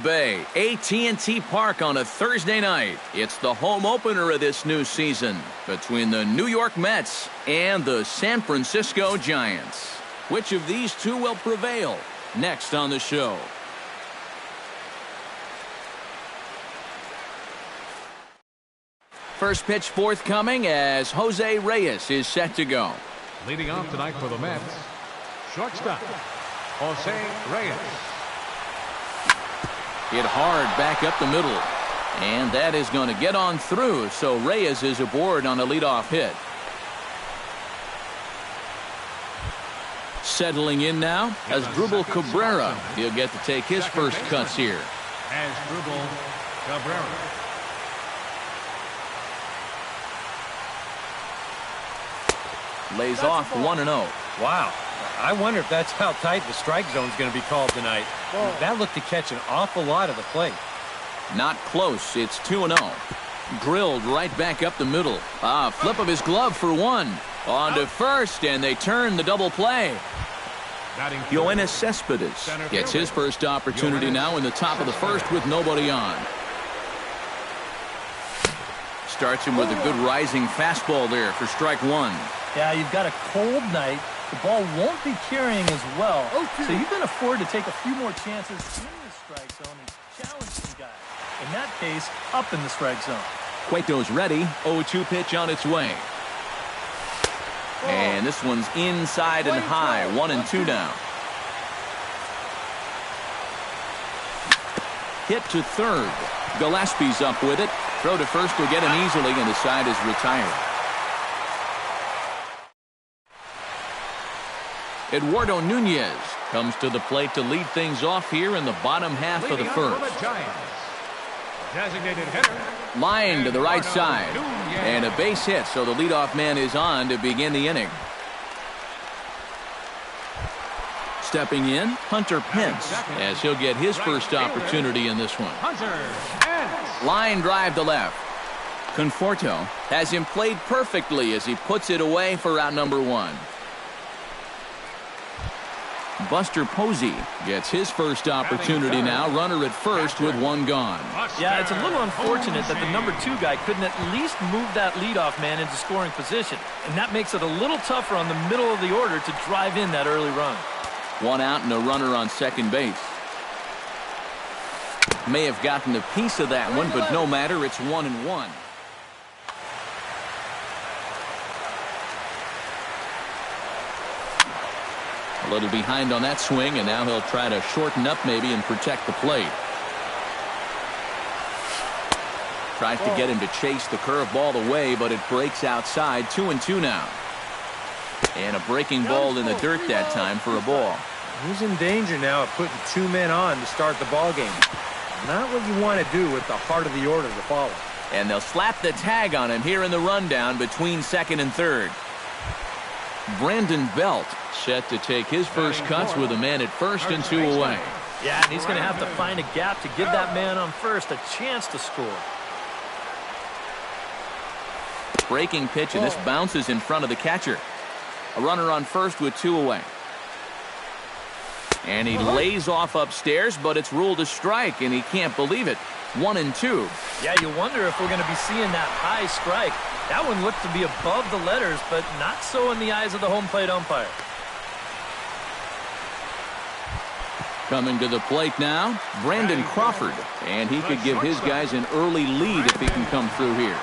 Bay, AT&T Park on a Thursday night. It's the home opener of this new season between the New York Mets and the San Francisco Giants. Which of these two will prevail? Next on the show. First pitch forthcoming as Jose Reyes is set to go. Leading off tonight for the Mets, shortstop, Jose Reyes. Hit hard back up the middle. And that is going to get on through, so Reyes is aboard on a leadoff hit. Settling in now as Asdrubal Cabrera. He'll get to take his first cuts here. Asdrubal Cabrera. Lays off 1-0. Wow. I wonder if that's how tight the strike zone is going to be called tonight. That looked to catch an awful lot of the plate. Not close. It's 2-0. Drilled right back up the middle. Flip of his glove for one. On to first, and they turn the double play. Yoenis Cespedes gets his first opportunity now in the top of the first with nobody on. Starts him with a good rising fastball there for strike one. Yeah, you've got a cold night. The ball won't be carrying as well, so you can afford to take a few more chances in the strike zone and challenge some guys. In that case, up in the strike zone. Cueto's ready. 0-2 pitch on its way. And this one's inside and high. 1-2 now. Hit to third. Gillespie's up with it. Throw to first will get him easily, and the side is retired. Eduardo Nunez comes to the plate to lead things off here in the bottom half of the first. Designated hitter. Line to the right side. And a base hit, so the leadoff man is on to begin the inning. Stepping in, Hunter Pence, as he'll get his first opportunity in this one. Line drive to left. Conforto has him played perfectly as he puts it away for out number one. Buster Posey gets his first opportunity now. Runner at first with one gone. Yeah, it's a little unfortunate that the number 2 guy couldn't at least move that leadoff man into scoring position. And that makes it a little tougher on the middle of the order to drive in that early run. One out and a runner on second base. May have gotten a piece of that one, but no matter. It's 1-1. A little behind on that swing, and now he'll try to shorten up maybe and protect the plate. Tries to get him to chase the curveball away, but it breaks outside. 2-2 now. And a breaking ball in the dirt that time for a ball. He's in danger now of putting 2 men on to start the ball game. Not what you want to do with the heart of the order to follow. And they'll slap the tag on him here in the rundown between second and third. Brandon Belt set to take his first cuts with a man at first and 2 away. Yeah, and he's going to have to find a gap to give that man on first a chance to score. Breaking pitch, and this bounces in front of the catcher. A runner on first with 2 away. And he lays off upstairs, but it's ruled a strike, and he can't believe it. 1-2. Yeah, you wonder if we're going to be seeing that high strike. That one looked to be above the letters, but not so in the eyes of the home plate umpire. Coming to the plate now, Brandon Crawford. And he could give his guys an early lead if he can come through here.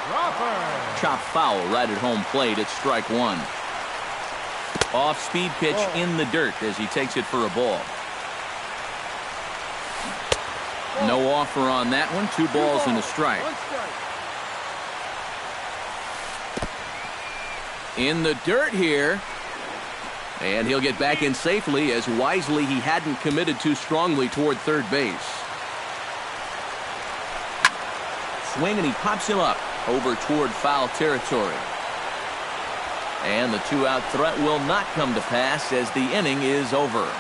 Chop foul right at home plate. It's strike one. Off-speed pitch in the dirt as he takes it for a ball. No offer on that one. 2 balls and a strike. In the dirt here. And he'll get back in safely as wisely he hadn't committed too strongly toward third base. Swing, and he pops him up over toward foul territory. And the 2-out threat will not come to pass as the inning is over.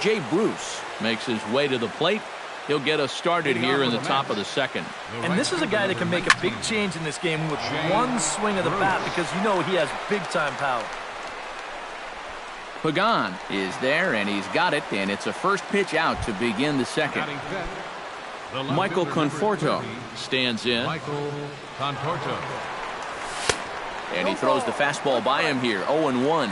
Jay Bruce makes his way to the plate. He'll get us started here in the top of the second. And this is a guy that can make a big change in this game with one swing of the bat because you know he has big-time power. Pagan is there, and he's got it, and it's a first pitch out to begin the second. Batting fifth, the left Michael fielder, number Conforto 30, stands in, Michael Conforto. and he throws the fastball by him here, 0-1.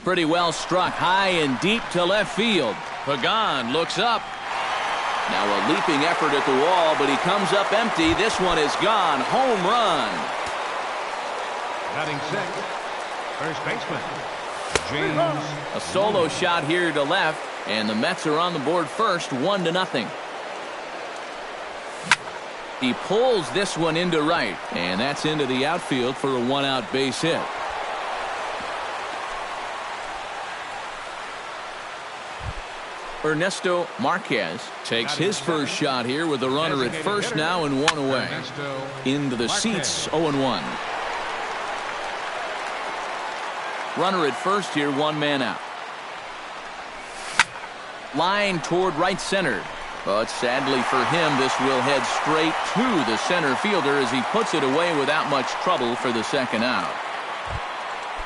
Pretty well struck high and deep to left field. Pagan looks up. Now a leaping effort at the wall, but he comes up empty. This one is gone. Home run. Batting sixth, first baseman, James. A solo shot here to left, and the Mets are on the board first, 1-0. He pulls this one into right, and that's into the outfield for a one-out base hit. Ernesto Marquez takes his first shot here with a runner at first now and one away. Into the seats, 0-1. Runner at first here, one man out. Line toward right center. But sadly for him, this will head straight to the center fielder as he puts it away without much trouble for the second out.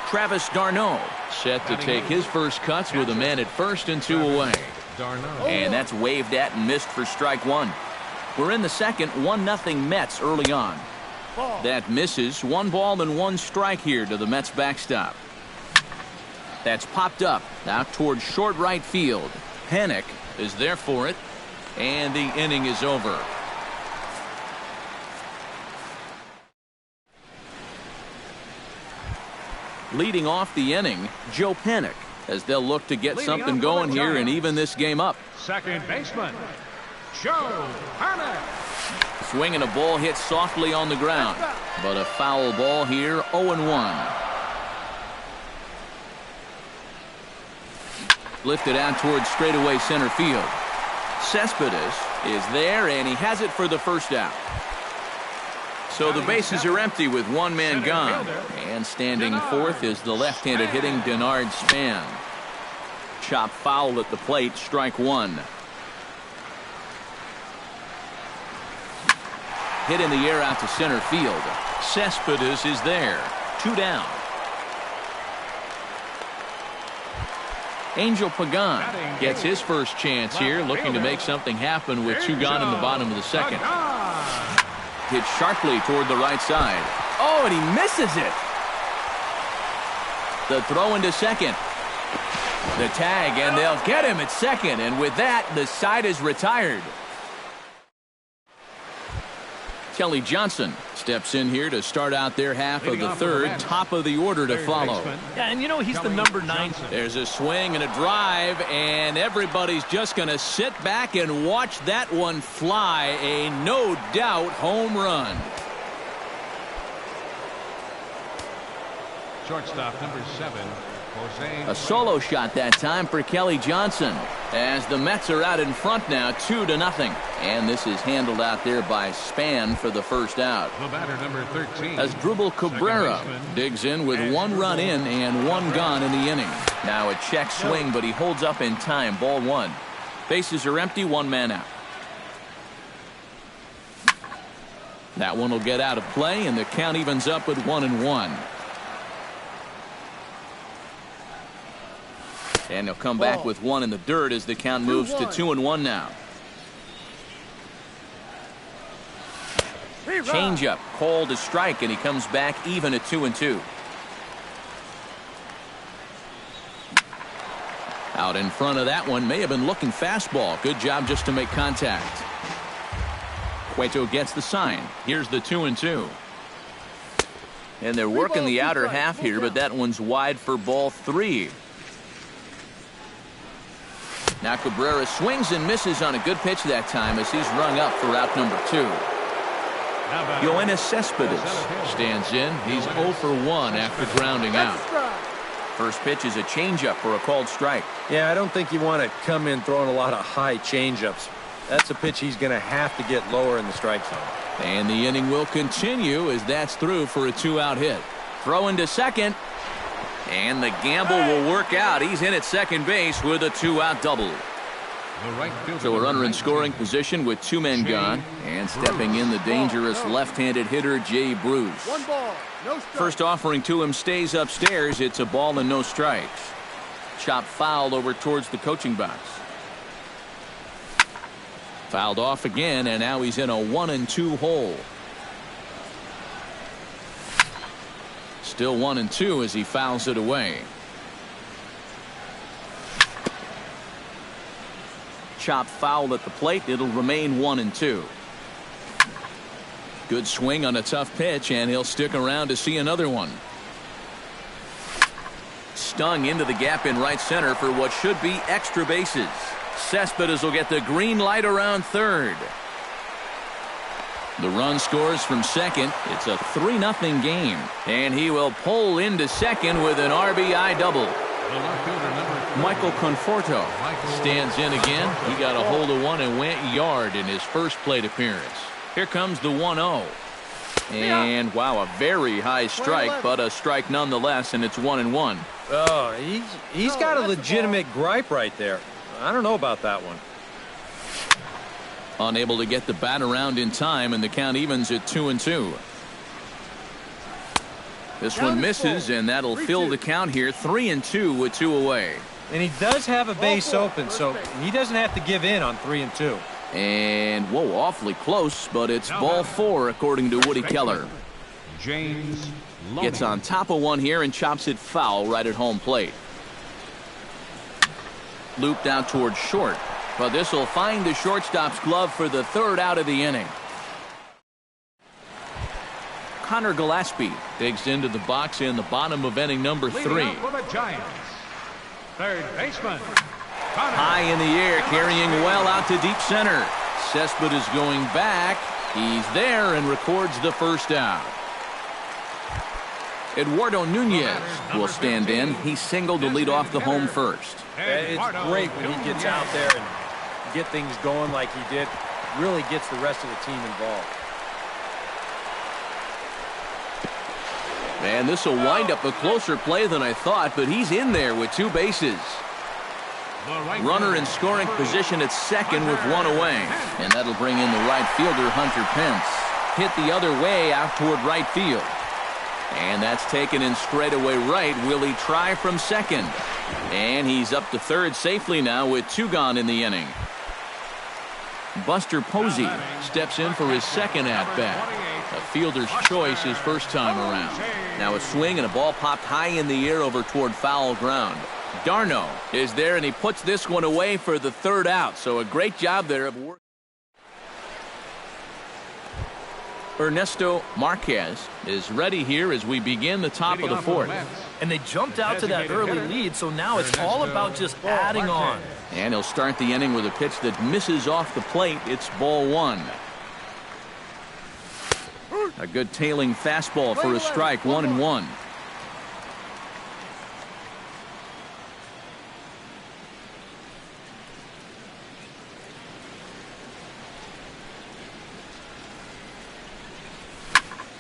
Travis d'Arnaud set to take his first cuts with a man at first and two away. And that's waved at and missed for strike one. We're in the second, 1-0 Mets early on. That misses. 1 ball and 1 strike here to the Mets backstop. That's popped up out towards short right field. Panic is there for it, and the inning is over. Leading off the inning, Joe Panic, as they'll look to get something going here and even this game up. Second baseman, Joe Panic. Swinging a ball hit softly on the ground, but a foul ball here, 0-1. Lifted out towards straightaway center field. Cespedes is there, and he has it for the first out. So the bases are empty with one man gone. And standing fourth is the left-handed hitting Denard Span. Chop foul at the plate, strike one. Hit in the air out to center field. Cespedes is there. 2 down. Angel Pagan gets his first chance here, looking to make something happen with 2 gone in the bottom of the second. Hit sharply toward the right side. Oh, and he misses it. The throw into second. The tag, and they'll get him at second, and with that, the side is retired. Kelly Johnson steps in here to start out their half of the third, top of the order to follow. Yeah, and you know he's the number 9. There's a swing and a drive, and everybody's just going to sit back and watch that one fly. A no doubt home run. Shortstop number 7, Jose. A solo shot that time for Kelly Johnson, as the Mets are out in front now, 2-0. And this is handled out there by Span for the first out. The batter number 13. As Drupal Cabrera digs in with 1 run in and 1 gone in the inning. Now a check swing, but he holds up in time. Ball 1. Bases are empty, 1 man out. That one will get out of play, and the count evens up at 1-1. And he'll come back with 1 in the dirt as the count moves to 2-1 now. Changeup called a strike, and he comes back even at 2-2. Out in front of that one, may have been looking fastball. Good job just to make contact. Cueto gets the sign. Here's the 2-2. And they're working the outer half here, but that one's wide for ball 3. Now Cabrera swings and misses on a good pitch that time as he's rung up for out number 2. Yoenis Cespedes stands in. He's 0 for 1 after grounding out. First pitch is a changeup for a called strike. Yeah, I don't think you want to come in throwing a lot of high changeups. That's a pitch he's going to have to get lower in the strike zone. And the inning will continue as that's through for a 2-out hit. Throw into second. And the gamble will work out. He's in at second base with a 2-out double. The right fielder, So a runner in 19. scoring position with 2 men gone. And stepping in, the dangerous left-handed hitter, Jay Bruce. 1 ball, no strike. First offering to him stays upstairs. It's a ball and no strikes. Chop fouled over towards the coaching box. Fouled off again, and now he's in a 1-2 hole. Still 1-2 as he fouls it away. Chop fouled at the plate. It'll remain 1-2. Good swing on a tough pitch, and he'll stick around to see another one. Stung into the gap in right center for what should be extra bases. Cespedes will get the green light around third. The run scores from second. It's a 3-0 game. And he will pull into second with an RBI double. The left fielder, number 3. Michael Conforto stands in again. He got a hold of one and went yard in his first plate appearance. Here comes the 1-0. And wow, a very high strike, but a strike nonetheless, and it's 1-1. Oh, he's got a legitimate gripe right there. I don't know about that one. Unable to get the bat around in time, and the count evens at 2-2. This one misses, and that'll fill the count here. 3-2 with 2 away. And he does have a base open, so he doesn't have to give in on 3-2. And whoa, awfully close, but it's ball 4 according to Woody Keller. James Gets on top of one here and chops it foul right at home plate. Looped out towards short, but this will find the shortstop's glove for the 3rd out of the inning. Connor Gillespie digs into the box in the bottom of inning number 3. For the Giants, third baseman. High in the air, carrying well out to deep center. Cespedes going back. He's there and records the 1st out. Eduardo Nunez will stand in. He singled to lead off the home first. It's great when he gets out there and get things going like he did. Really gets the rest of the team involved. And this will wind up a closer play than I thought, but he's in there with 2 bases. Runner in scoring position at second with 1 away. And that'll bring in the right fielder, Hunter Pence. Hit the other way out toward right field. And that's taken in straightaway right. Will he try from second? And he's up to third safely now with 2 gone in the inning. Buster Posey steps in for his 2nd at-bat. A fielder's choice his first time around. Now a swing and a ball popped high in the air over toward foul ground. Darno is there, and he puts this one away for the 3rd out. So a great job there of work. Ernesto Marquez is ready here as we begin the top of the 4th. And they jumped out to that early lead, so now it's all about just adding on. And he'll start the inning with a pitch that misses off the plate. It's ball 1. A good tailing fastball for a strike, 1-1.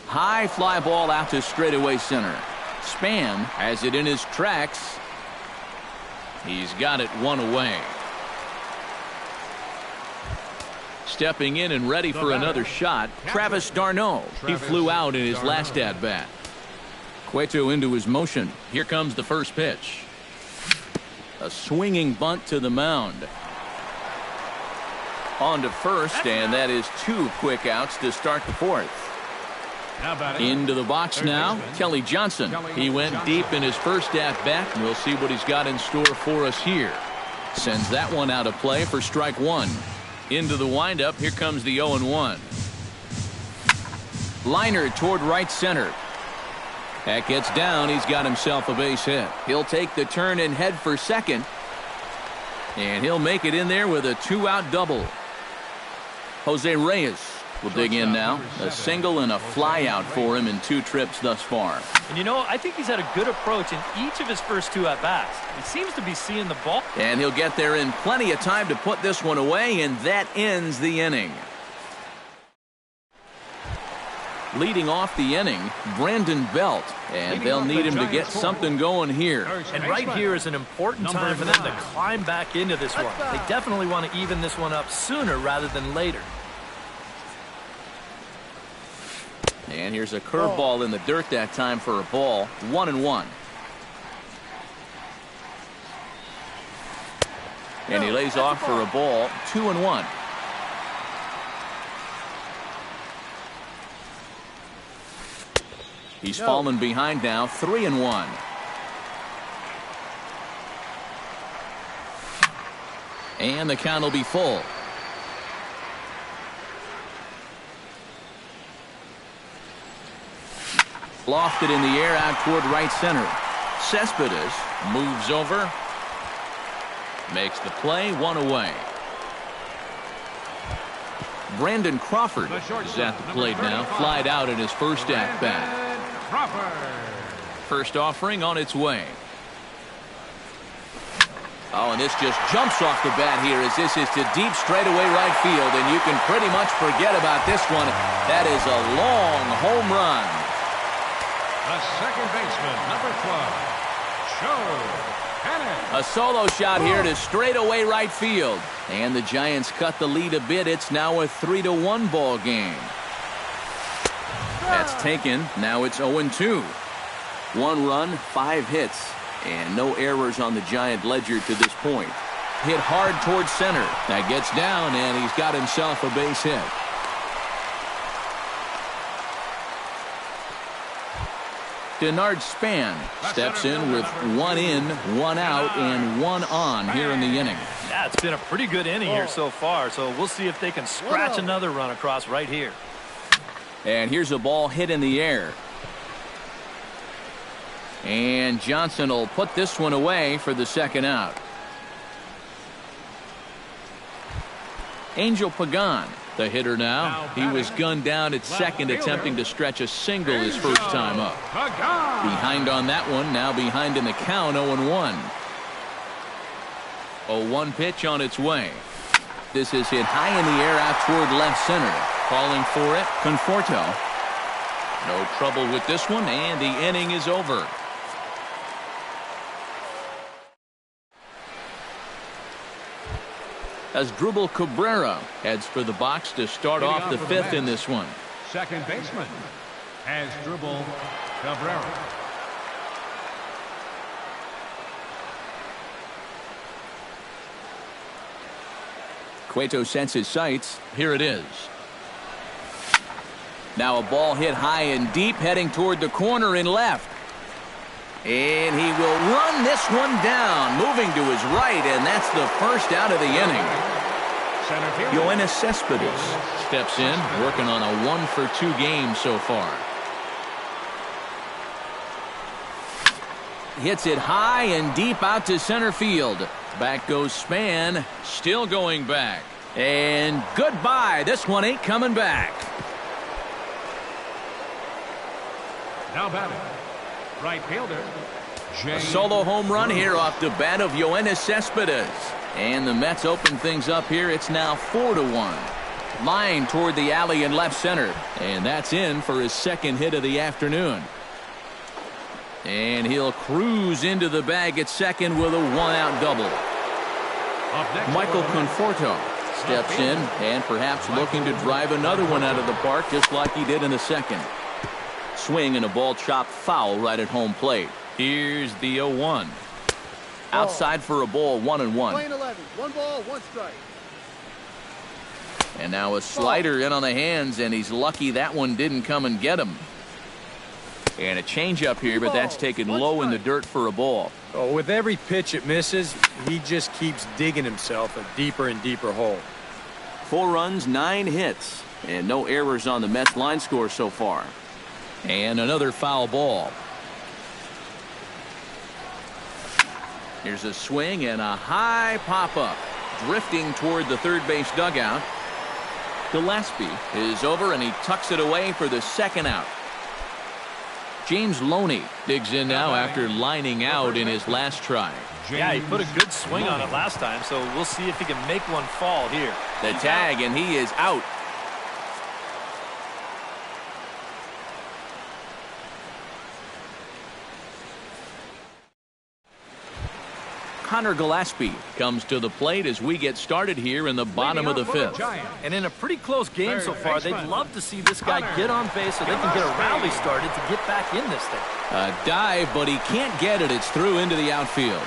High fly ball out to straightaway center. Span has it in his tracks. He's got it 1 away. Stepping in and ready for another shot, Travis d'Arnaud. He flew out in his last at-bat. Cueto into his motion. Here comes the first pitch. A swinging bunt to the mound. On to first, and that is 2 quick outs to start the 4th. Into the box now, Kelly Johnson. He went deep in his first at-bat, and we'll see what he's got in store for us here. Sends that one out of play for strike 1. Into the windup, here comes the 0-1. Liner toward right center. That gets down. He's got himself a base hit. He'll take the turn and head for second. And he'll make it in there with a 2-out double. Jose Reyes will dig in now. A single and a fly out for him in 2 trips thus far. And you know, I think he's had a good approach in each of his first 2 at-bats. He seems to be seeing the ball. And he'll get there in plenty of time to put this one away, and that ends the inning. Leading off the inning, Brandon Belt, and they'll need him to get something going here. And right here is an important time for them to climb back into this one. They definitely want to even this one up sooner rather than later. And here's a curveball in the dirt that time for a ball. 1-1. And he lays off for a ball. 2-1. He's fallen behind now. 3-1. And the count will be full. Lofted in the air out toward right center. Cespedes moves over. Makes the play. 1 away. Brandon Crawford is at the plate now. Flied out in his first at-bat. First offering on its way. Oh, and this just jumps off the bat here as this is to deep straightaway right field, and you can pretty much forget about this one. That is a long home run. The second baseman, number 12, Joe Hannon. A solo shot here to straightaway right field, and the Giants cut the lead a bit. It's now a 3-1 ball game. That's taken. Now it's 0-2. 1 run, 5 hits, and no errors on the Giant ledger to this point. Hit hard towards center. That gets down, and he's got himself a base hit. Denard Span steps in with 1 in, 1 out, and 1 on here in the inning. Yeah, it's been a pretty good inning here so far, so we'll see if they can scratch another run across right here. And here's a ball hit in the air. And Johnson will put this one away for the second out. Angel Pagan, the hitter now. He was gunned down at second, attempting to stretch a single his first time up. Behind on that one, now behind in the count, 0-1. 0-1 pitch on its way. This is hit high in the air out toward left center. Calling for it, Conforto. No trouble with this one, and the inning is over. As Drupal Cabrera heads for the box to start off the 5th in this one. Second baseman, as Drupal Cabrera. Cueto sets his sights. Here it is. Now a ball hit high and deep, heading toward the corner in left. And he will run this one down, moving to his right, and that's the first out of the inning. Yoenis Cespedes steps in, working on a 1-for-2 game so far. Hits it high and deep out to center field. Back goes Span, still going back. And goodbye. This one ain't coming back. Now batting, right fielder, a solo home run here off the bat of Yoenis Cespedes. And the Mets open things up here. It's now 4-1. Line toward the alley in left center. And that's in for his second hit of the afternoon. And he'll cruise into the bag at second with a 1-out double. Michael Conforto steps in and perhaps looking to drive another one out of the park just like he did in the second. Swing and a ball chopped foul right at home plate. Here's the 0-1. Outside for a ball, 1-1. Playing 11. 1 ball, 1 strike. And now a slider in on the hands, and he's lucky that one didn't come and get him. And a changeup here, but that's taken low in the dirt for a ball. Oh, with every pitch it misses, he just keeps digging himself a deeper and deeper hole. 4 runs, 9 hits, and no errors on the Mets line score so far. And another foul ball. Here's a swing and a high pop-up. Drifting toward the third base dugout. Gillespie is over, and he tucks it away for the second out. James Loney digs in now after lining out in his last try. Yeah, he put a good swing on it last time, so we'll see if he can make one fall here. The tag, and he is out. Connor Gillespie comes to the plate as we get started here in the bottom of the fifth. And in a pretty close game so far, they'd love to see this guy get on base so they can get a rally started to get back in this thing. A dive, but he can't get it. It's through into the outfield.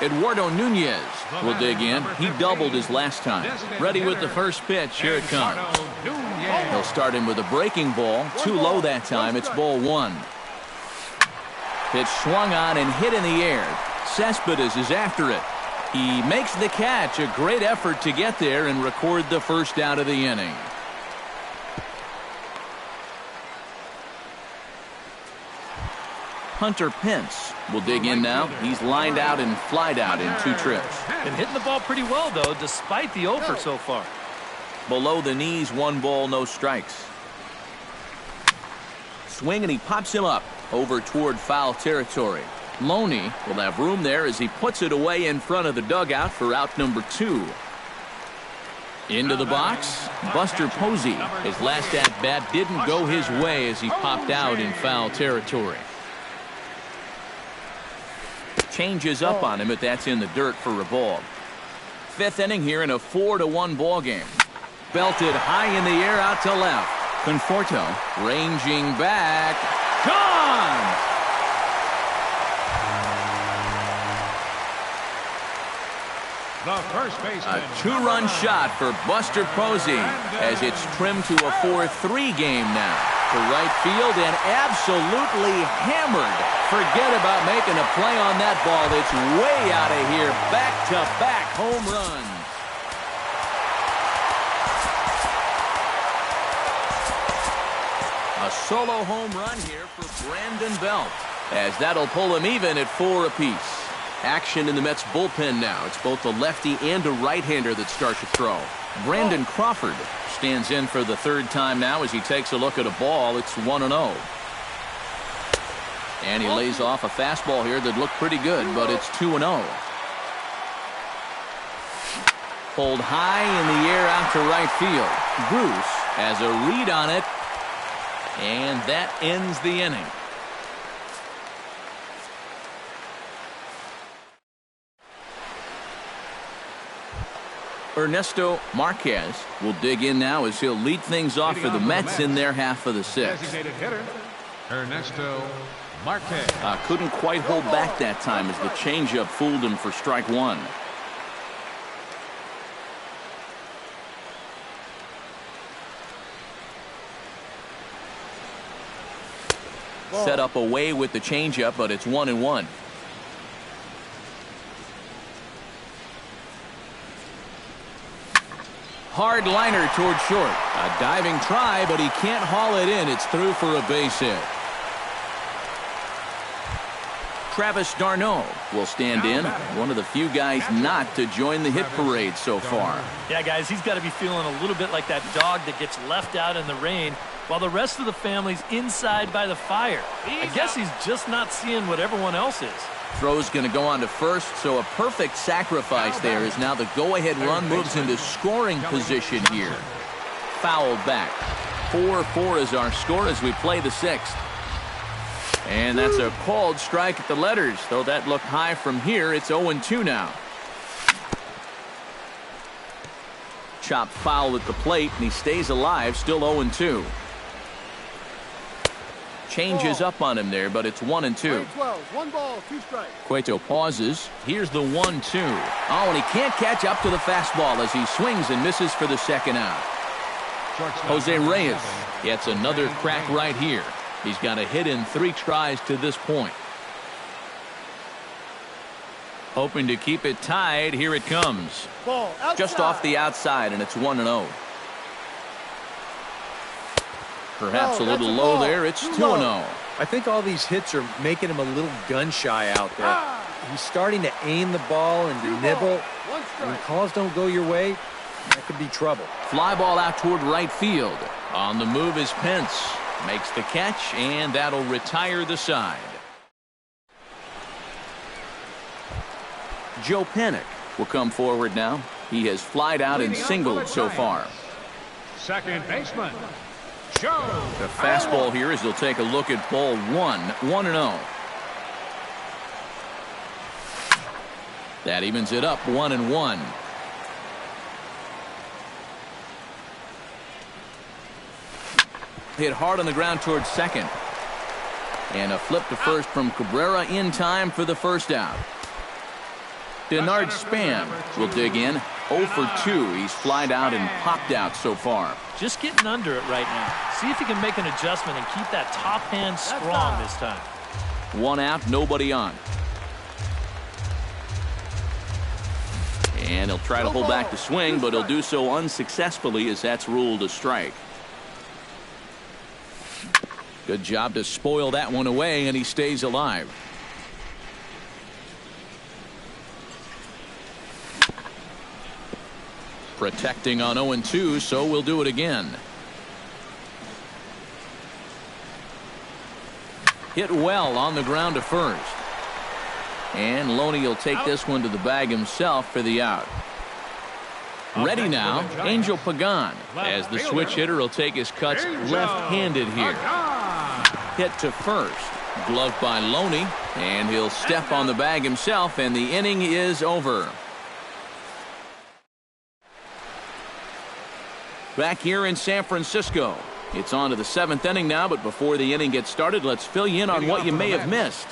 Eduardo Nunez will dig in. He doubled his last time. Ready with the first pitch. Here it comes. He'll start him with a breaking ball. Too low that time. It's ball one. Pitch swung on and hit in the air. Cespedes is after it. He makes the catch. A great effort to get there and record the first out of the inning. Hunter Pence will dig in now. He's lined out and flied out in 2 trips. Been hitting the ball pretty well, though, despite the over so far. Below the knees, 1 ball, no strikes. Swing, and he pops him up over toward foul territory. Loney will have room there as he puts it away in front of the dugout for out number 2. Into the box, Buster Posey. His last at-bat didn't go his way as he popped out in foul territory. Changes up on him, but that's in the dirt for a ball. 5th inning here in a 4-1 ball game. Belted high in the air out to left. Conforto ranging back. Gone! The first baseman. A 2-run shot for Buster Posey as it's trimmed to a 4-3 game now. To right field and absolutely hammered. Forget about making a play on that ball. It's way out of here. Back-to-back home runs. A solo home run here for Brandon Belt, as that'll pull him even at 4 apiece. Action in the Mets bullpen now. It's both a lefty and a right-hander that starts to throw. Brandon Crawford stands in for the 3rd time now as he takes a look at a ball. It's 1-0. And he lays off a fastball here that looked pretty good, but it's 2-0. Pulled high in the air out to right field. Bruce has a read on it. And that ends the inning. Ernesto Marquez will dig in now as he'll lead things off for the Mets in their half of the 6th. Designated hitter, Ernesto Marquez. Couldn't quite hold back that time as the changeup fooled him for strike 1. Set up away with the changeup, but it's 1-1. Hard liner toward short. A diving try, but he can't haul it in. It's through for a base hit. Travis d'Arnaud will stand in. One of the few guys not to join the hit parade so far. Yeah, guys, he's got to be feeling a little bit like that dog that gets left out in the rain while the rest of the family's inside by the fire. I guess he's just not seeing what everyone else is. Throw's going to go on to first, so a perfect sacrifice there as now the go-ahead run moves into scoring position here. Fouled back. 4-4 is our score as we play the 6th. And that's a called strike at the letters, though that looked high from here. It's 0-2 now. Chopped foul at the plate, and he stays alive, still 0-2. Changes up on him there, but it's 1-2. 1 ball, 2 strikes. Cueto pauses. Here's the 1-2. Oh, and he can't catch up to the fastball as he swings and misses for the 2nd out. Jose Reyes gets another crack right here. He's got a hit in 3 tries to this point. Hoping to keep it tied. Here it comes. Ball outside. Just off the outside, and it's 1-0. Perhaps a little low there. It's 2-0. I think all these hits are making him a little gun-shy out there. He's starting to aim the ball and to nibble. When calls don't go your way, that could be trouble. Fly ball out toward right field. On the move is Pence. Makes the catch, and that'll retire the side. Joe Panik will come forward now. He has flied out and singled so far. Second baseman, Joe. The fastball here as he'll take a look at ball 1. 1-0. That evens it up 1-1. Hit hard on the ground towards second. And a flip to first from Cabrera in time for the first out. Denard Span will dig in. 0 for 2. He's flied out and popped out so far. Just getting under it right now. See if he can make an adjustment and keep that top hand strong this time. 1 out, nobody on. And he'll try to hold back the swing, but he'll do so unsuccessfully as that's ruled a strike. Good job to spoil that one away, and he stays alive. Protecting on 0-2, so we'll do it again. Hit well on the ground to first. And Loney will take this one to the bag himself for the out. Ready now, Angel Pagan, as the switch hitter will take his cuts left-handed here. Hit to first. Gloved by Loney, and he'll step on the bag himself, and the inning is over. Back here in San Francisco. It's on to the 7th inning now, but before the inning gets started, let's fill you in on what you may have missed.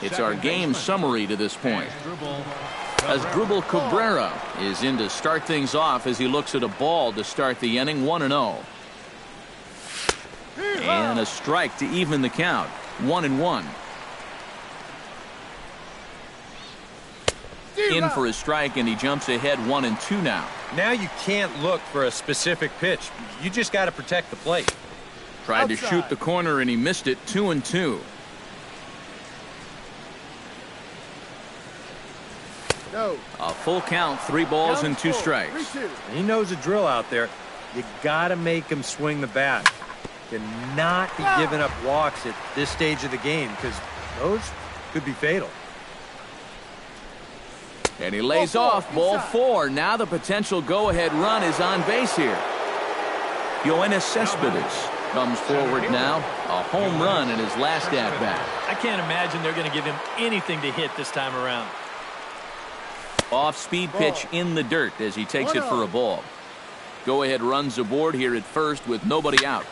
It's our game summary to this point. Asdrubal Cabrera is in to start things off as he looks at a ball to start the inning. 1-0. And a strike to even the count. 1-1. In for a strike, and he jumps ahead 1-2 now. Now you can't look for a specific pitch. You just got to protect the plate. Tried to shoot the corner, and he missed it. 2-2. No. A full count, 3 balls and 2 strikes. He knows a drill out there. You got to make him swing the bat. Cannot be giving up walks at this stage of the game, because those could be fatal. And he lays off. Ball 4. Now the potential go-ahead run is on base here. Yoenis Cespedes comes forward now. A home run in his last at-bat. I can't imagine they're going to give him anything to hit this time around. Off-speed pitch in the dirt as he takes it for a ball. Go-ahead runs aboard here at first with nobody out.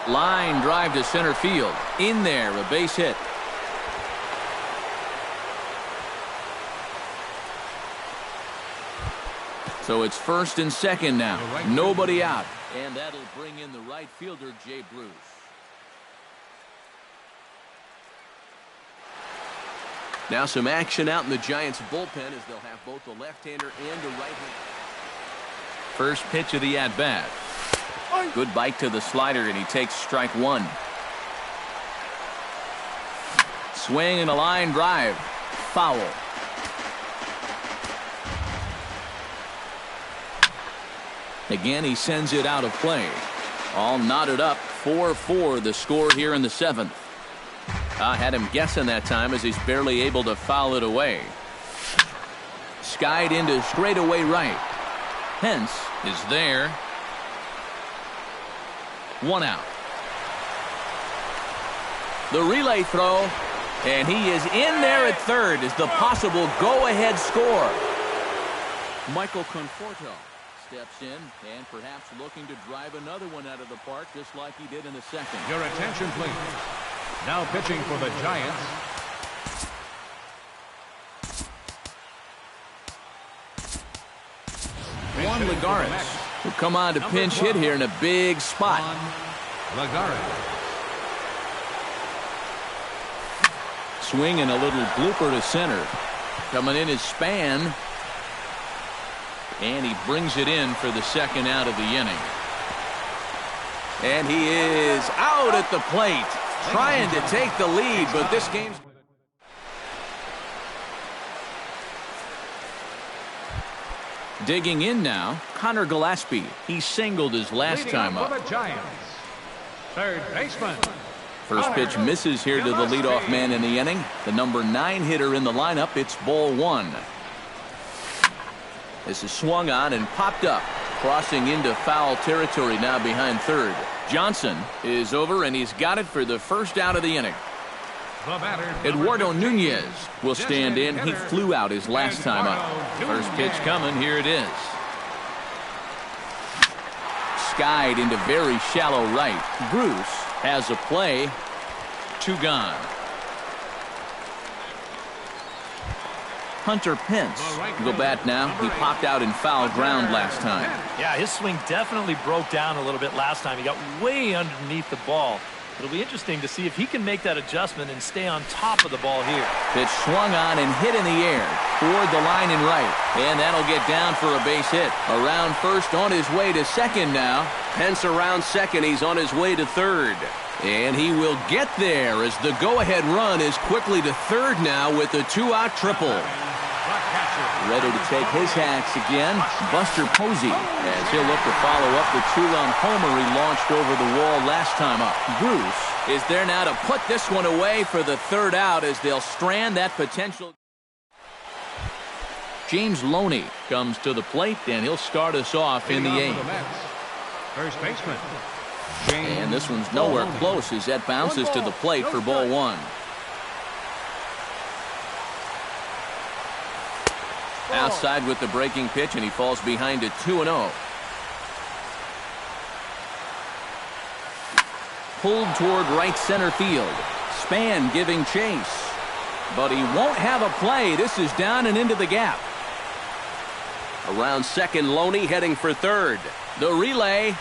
Line drive to center field. In there, a base hit. So it's first and second now. Nobody out. And that'll bring in the right fielder, Jay Bruce. Now some action out in the Giants bullpen as they'll have both the left-hander and the right-hander. First pitch of the at-bat. Good bite to the slider, and he takes strike 1. Swing and a line drive. Foul. Again, he sends it out of play. All knotted up. 4-4 the score here in the 7th. I had him guessing that time as he's barely able to foul it away. Skied into straightaway right. Pence is there. 1 out. The relay throw, and he is in there at third as the possible go-ahead score. Michael Conforto steps in and perhaps looking to drive another one out of the park just like he did in the second. Your attention, please. Now pitching for the Giants. Juan Lagares will come on to pinch hit here in a big spot. Lagares. Swing and a little blooper to center. Coming in is Span. And he brings it in for the second out of the inning. And he is out at the plate, trying to take the lead, but this game's... Digging in now, Connor Gillespie. He singled his last time up. For the Giants. Third baseman. First pitch misses here to the leadoff man in the inning. The number 9 hitter in the lineup. It's ball 1. This is swung on and popped up, crossing into foul territory now behind third. Johnson is over, and he's got it for the first out of the inning. The batter, Eduardo Nunez will stand in. He flew out his last time up. First pitch coming. Here it is. Skied into very shallow right. Bruce has a play. 2 gone. Hunter Pence will bat now. He popped out in foul ground last time. Yeah, his swing definitely broke down a little bit last time. He got way underneath the ball. It'll be interesting to see if he can make that adjustment and stay on top of the ball here. Pitch swung on and hit in the air toward the line and right. And that'll get down for a base hit. Around first, on his way to second now. Pence around second. He's on his way to third. And he will get there as the go-ahead run is quickly to third now with a 2-out triple. Ready to take his hacks again, Buster Posey, as he'll look to follow up the 2-run homer he launched over the wall last time up. Bruce is there now to put this one away for the 3rd out as they'll strand that potential. James Loney comes to the plate, and he'll start us off in the 8th. First baseman. And this one's nowhere close as that bounces to the plate for ball 1. Outside with the breaking pitch, and he falls behind it 2-0. Pulled toward right center field. Span giving chase. But he won't have a play. This is down and into the gap. Around second, Loney heading for third. The relay.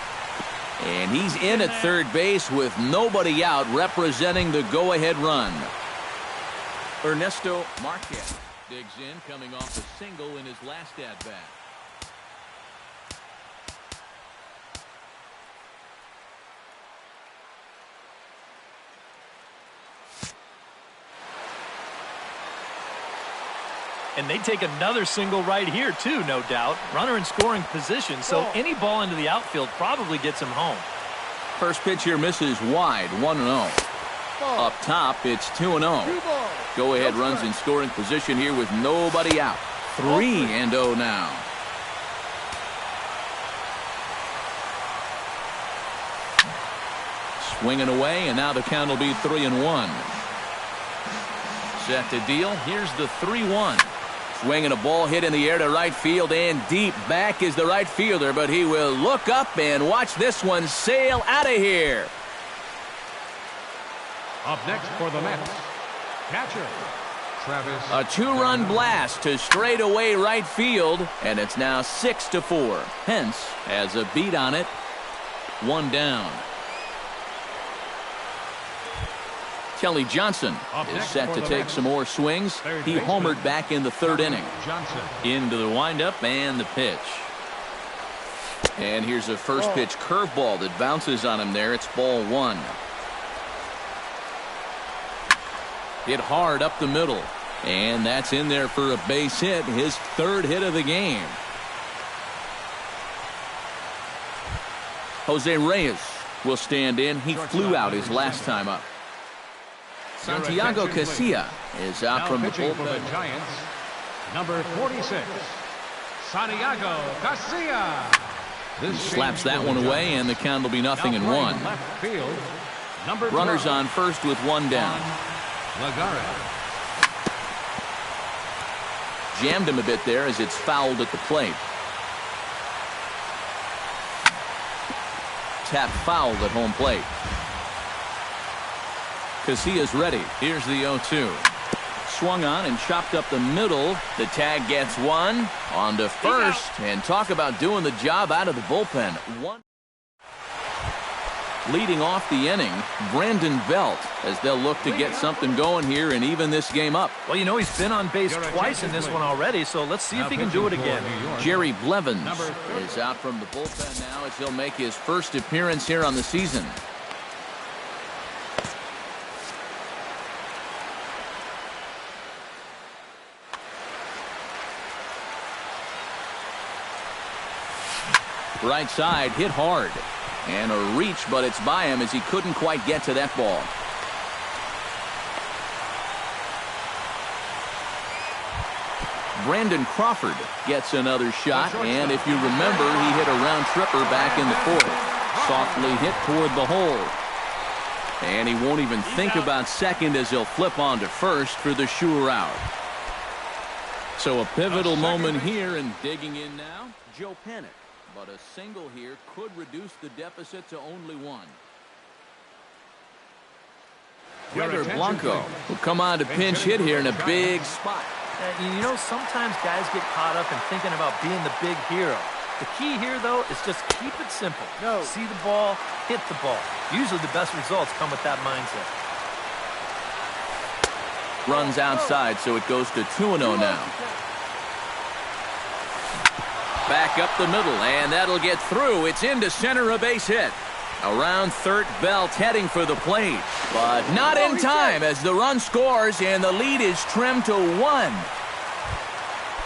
And he's in at third base with nobody out, representing the go-ahead run. Ernesto Marquez digs in, coming off a single in his last at-bat. And they take another single right here, too, no doubt. Runner in scoring position, so any ball into the outfield probably gets him home. First pitch here misses wide, 1-0. Up top, it's 2-0. Go-ahead runs in scoring position here with nobody out. 3-0 now. Swinging away, and now the count will be 3-1. Set to deal. Here's the 3-1. Swinging a ball hit in the air to right field, and deep back is the right fielder, but he will look up and watch this one sail out of here. Up next for the Mets, catcher, Travis. A 2-run blast to straightaway right field, and it's now 6-4. Pence has a beat on it. 1 down. Kelly Johnson is set to take some more swings. He homered back in the 3rd inning. Into the windup and the pitch. And here's a first pitch curveball that bounces on him there. It's ball 1. Hit hard up the middle. And that's in there for a base hit. His 3rd hit of the game. Jose Reyes will stand in. He flew out his last time up. Santiago Casilla is out from the bullpen. For the Giants, number 46, Santiago Casilla. Slaps that one away, and the count will be 0-1. Left field, number Runners 12, on first with 1 down. Lagares. Jammed him a bit there as it's fouled at the plate. Tap fouled at home plate. Casilla's ready. Here's the 0-2. Swung on and chopped up the middle. The tag gets 1. On to first. And talk about doing the job out of the bullpen. 1. Leading off the inning, Brandon Belt, as they'll look to get something going here and even this game up. Well, you know, he's been on base twice in this one already, so let's see if he can do it again. Jerry Blevins is out from the bullpen now as he'll make his first appearance here on the season. Right side, hit hard. And a reach, but it's by him as he couldn't quite get to that ball. Brandon Crawford gets another shot, and if you remember, he hit a round tripper back in the 4th. Softly hit toward the hole. And he won't even think about second as he'll flip on to first for the sure out. So a pivotal moment here, and digging in now, Joe Panic. But a single here could reduce the deficit to only one. Gregor Blanco will come on to pinch hit here in a big spot. You know, sometimes guys get caught up in thinking about being the big hero. The key here, though, is just keep it simple. No. See the ball, hit the ball. Usually the best results come with that mindset. Runs outside, so it goes to 2-0 now. Back up the middle, and that'll get through. It's into center, a base hit. Around third, Belt heading for the plate, but not in time as the run scores and the lead is trimmed to 1.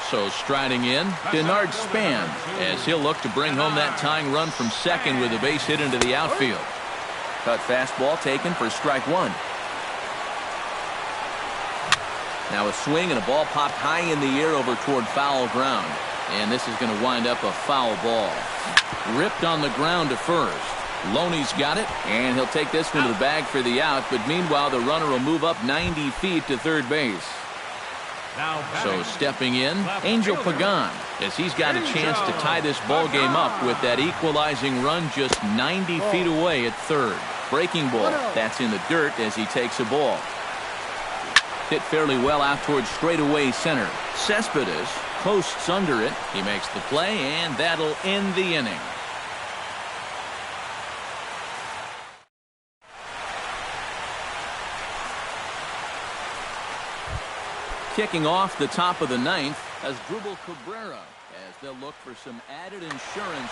So striding in, Denard Span, as he'll look to bring home that tying run from second with a base hit into the outfield. Cut fastball taken for strike 1. Now a swing and a ball popped high in the air over toward foul ground. And this is going to wind up a foul ball. Ripped on the ground to first. Loney's got it, and he'll take this one to the bag for the out, but meanwhile the runner will move up 90 feet to third base. So stepping in, Angel Pagan, as he's got a chance to tie this ball game up with that equalizing run just 90 feet away at third. Breaking ball, that's in the dirt as he takes a ball. Hit fairly well out towards straightaway center. Cespedes posts under it. He makes the play, and that'll end the inning. Kicking off the top of the ninth as Drupal Cabrera, as they'll look for some added insurance.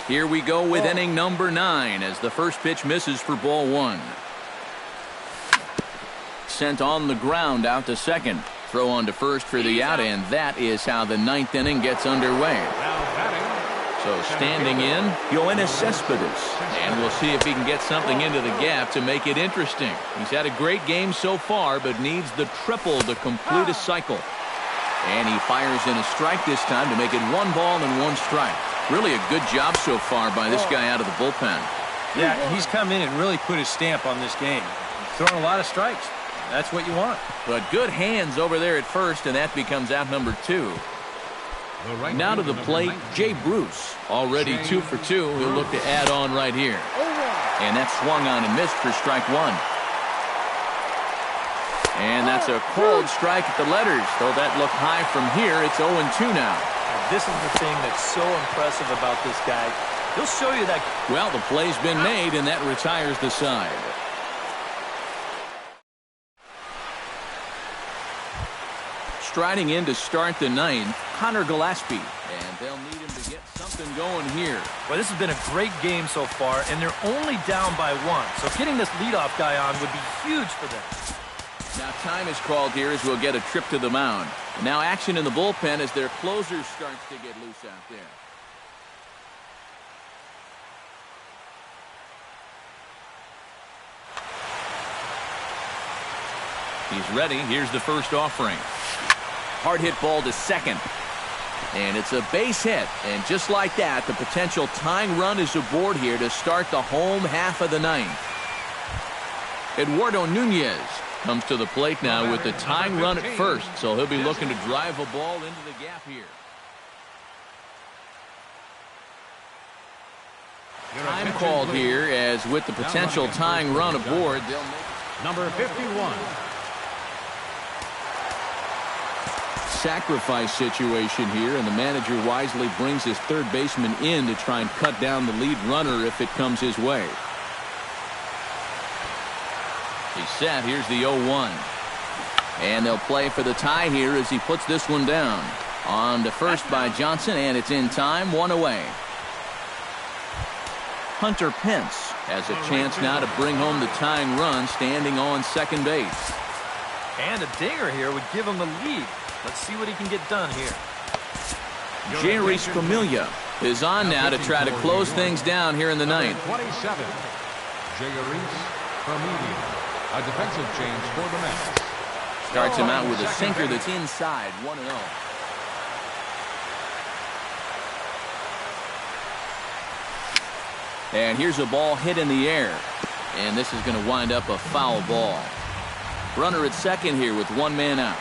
Here we go with inning number 9 as the first pitch misses for ball 1. Sent on the ground out to second. Throw on to first for the out, and that is how the 9th inning gets underway. So standing in, Yoenis Cespedes. And we'll see if he can get something into the gap to make it interesting. He's had a great game so far, but needs the triple to complete a cycle. And he fires in a strike this time to make it 1 ball and 1 strike. Really a good job so far by this guy out of the bullpen. Yeah, he's come in and really put his stamp on this game. Throwing a lot of strikes. That's what you want. But good hands over there at first, and that becomes out number 2. Now to the plate, Jay Bruce. Already 2 for 2. He'll look to add on right here. And that's swung on and missed for strike 1. And that's a called strike at the letters. Though that looked high from here, it's 0-2 now. This is the thing that's so impressive about this guy. He'll show you that. Well, the play's been made, and that retires the side. Striding in to start the 9th, Connor Gillespie. And they'll need him to get something going here. Well, this has been a great game so far, and they're only down by 1. So getting this leadoff guy on would be huge for them. Now time is called here as we'll get a trip to the mound. And now action in the bullpen as their closer starts to get loose out there. He's ready. Here's the first offering. Hard hit ball to second. And it's a base hit. And just like that, the potential tying run is aboard here to start the home half of the 9th. Eduardo Nunez comes to the plate now with the tying run at first, so he'll be looking to drive a ball into the gap here. Time called here as with the potential tying run aboard, they'll make number 51. Sacrifice situation here, and the manager wisely brings his third baseman in to try and cut down the lead runner if it comes his way. He's set. Here's the 0-1. And they'll play for the tie here as he puts this one down. On to first by Johnson, and it's in time, 1 away. Hunter Pence has a chance now to bring home the tying run standing on second base. And a dinger here would give him the lead. Let's see what he can get done here. Jerry Familia is on now to try to close things down here in the 9th. 27. A defensive change for the Mets. Starts him out with a sinker that's inside, 1-0. And here's a ball hit in the air. And this is going to wind up a foul ball. Runner at second here with one man out.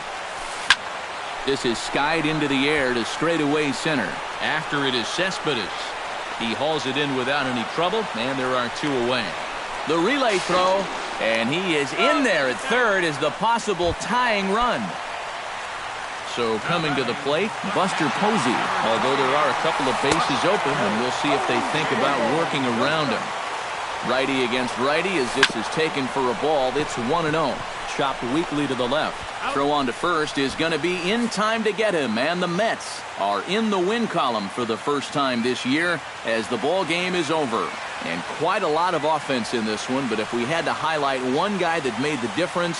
This is skied into the air to straightaway center. After it is Cespedes. He hauls it in without any trouble, and there are two away. The relay throw, and he is in there at third as the possible tying run. So coming to the plate, Buster Posey, although there are a couple of bases open, and we'll see if they think about working around him. Righty against righty as this is taken for a ball. It's 1-0. Chopped weakly to the left. Throw on to first is going to be in time to get him, and the Mets are in the win column for the first time this year as the ball game is over. And quite a lot of offense in this one, but if we had to highlight one guy that made the difference,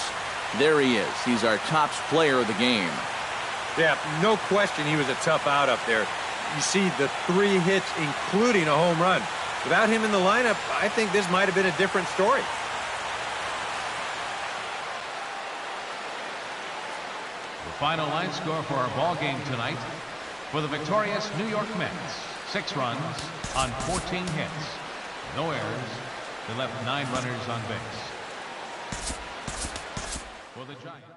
there he is. He's our top player of the game. Yeah, no question he was a tough out up there. You see the 3 hits, including a home run. Without him in the lineup, I think this might have been a different story. The final line score for our ball game tonight. For the victorious New York Mets, 6 runs on 14 hits. No errors. They left 9 runners on base. For the Giants.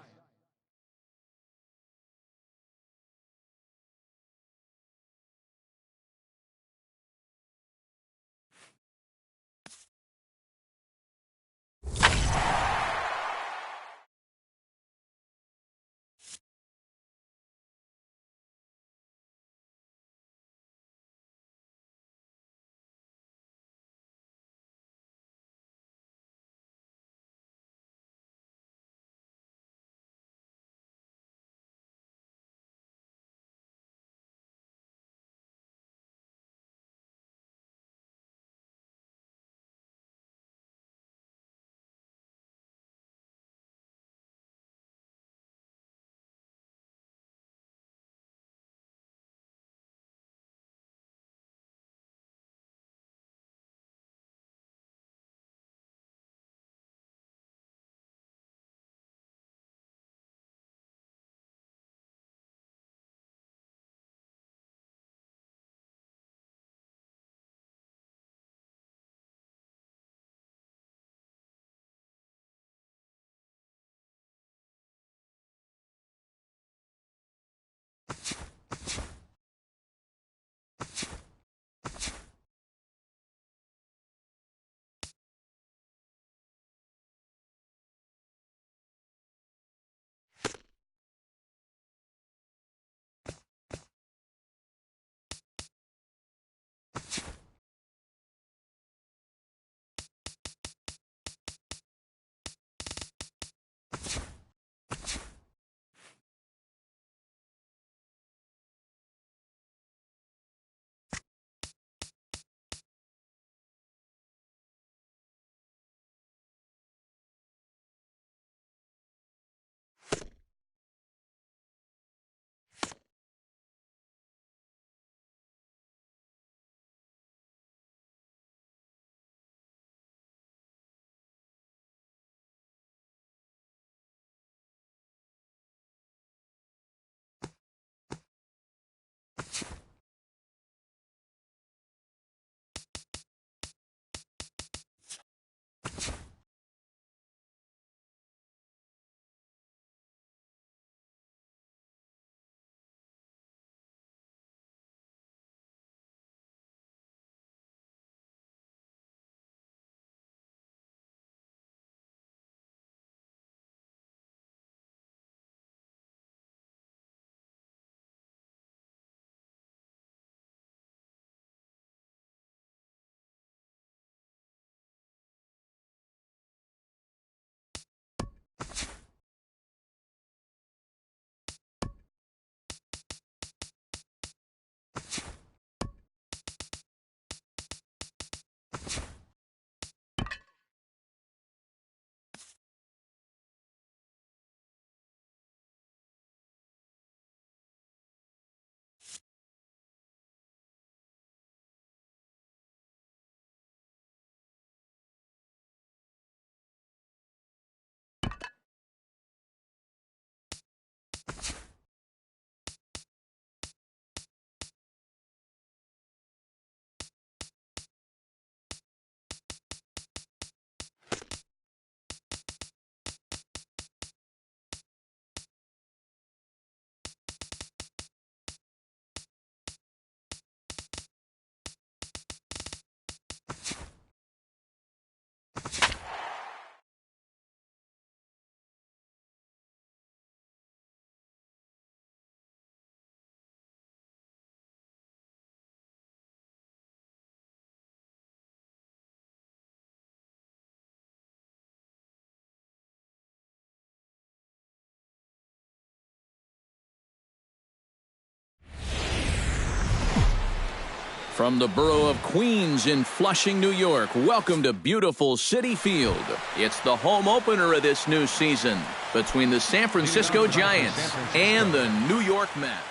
From the borough of Queens in Flushing, New York, welcome to beautiful Citi Field. It's the home opener of this new season between the San Francisco Giants and the New York Mets.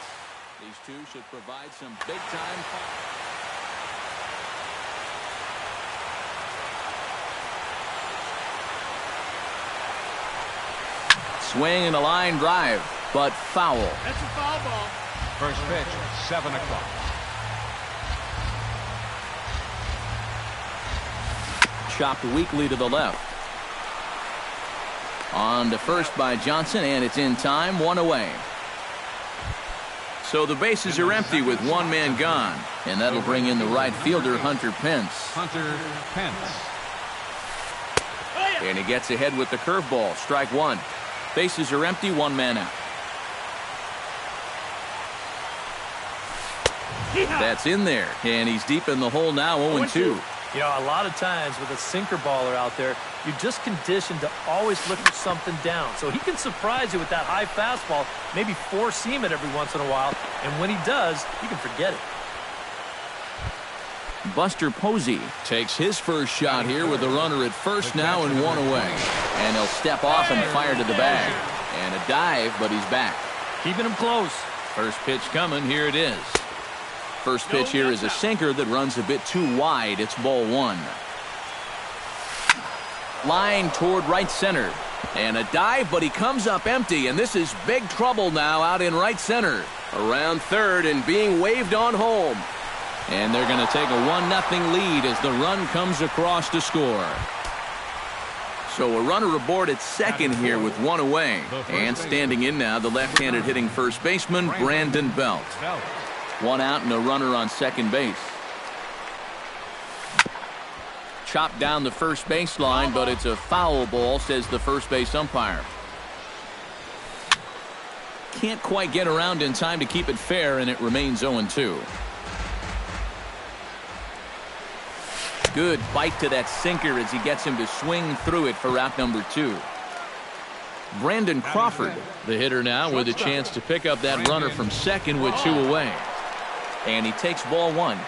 These two should provide some big-time fun. Swing and a line drive, but foul. That's a foul ball. First pitch, 7 o'clock. Chopped weakly to the left. On to first by Johnson, and it's in time, 1 away. So the bases are empty with 1 man gone, and that'll bring in the right fielder, Hunter Pence. Hunter Pence. And he gets ahead with the curveball, strike 1. Bases are empty, 1 man out. That's in there, and he's deep in the hole now, 0-2. You know, a lot of times with a sinker baller out there, you're just conditioned to always look for something down. So he can surprise you with that high fastball, maybe four-seam it every once in a while, and when he does, you can forget it. Buster Posey takes his first shot here with a runner at first now and 1 away. And he'll step off and fire to the bag. And a dive, but he's back. Keeping him close. First pitch coming, here it is. First pitch here is a sinker that runs a bit too wide. It's ball 1. Line toward right center. And a dive, but he comes up empty. And this is big trouble now out in right center. Around third and being waved on home. And they're going to take a 1-0 lead as the run comes across to score. So a runner aboard at second here with 1 away. And standing in now, the left-handed hitting first baseman, Brandon Belt. 1 out and a runner on second base. Chopped down the first baseline, but it's a foul ball, says the first base umpire. Can't quite get around in time to keep it fair, and it remains 0-2. Good bite to that sinker as he gets him to swing through it for out number 2. Brandon Crawford, the hitter now, with a chance to pick up that runner from second with 2 away. And he takes ball 1.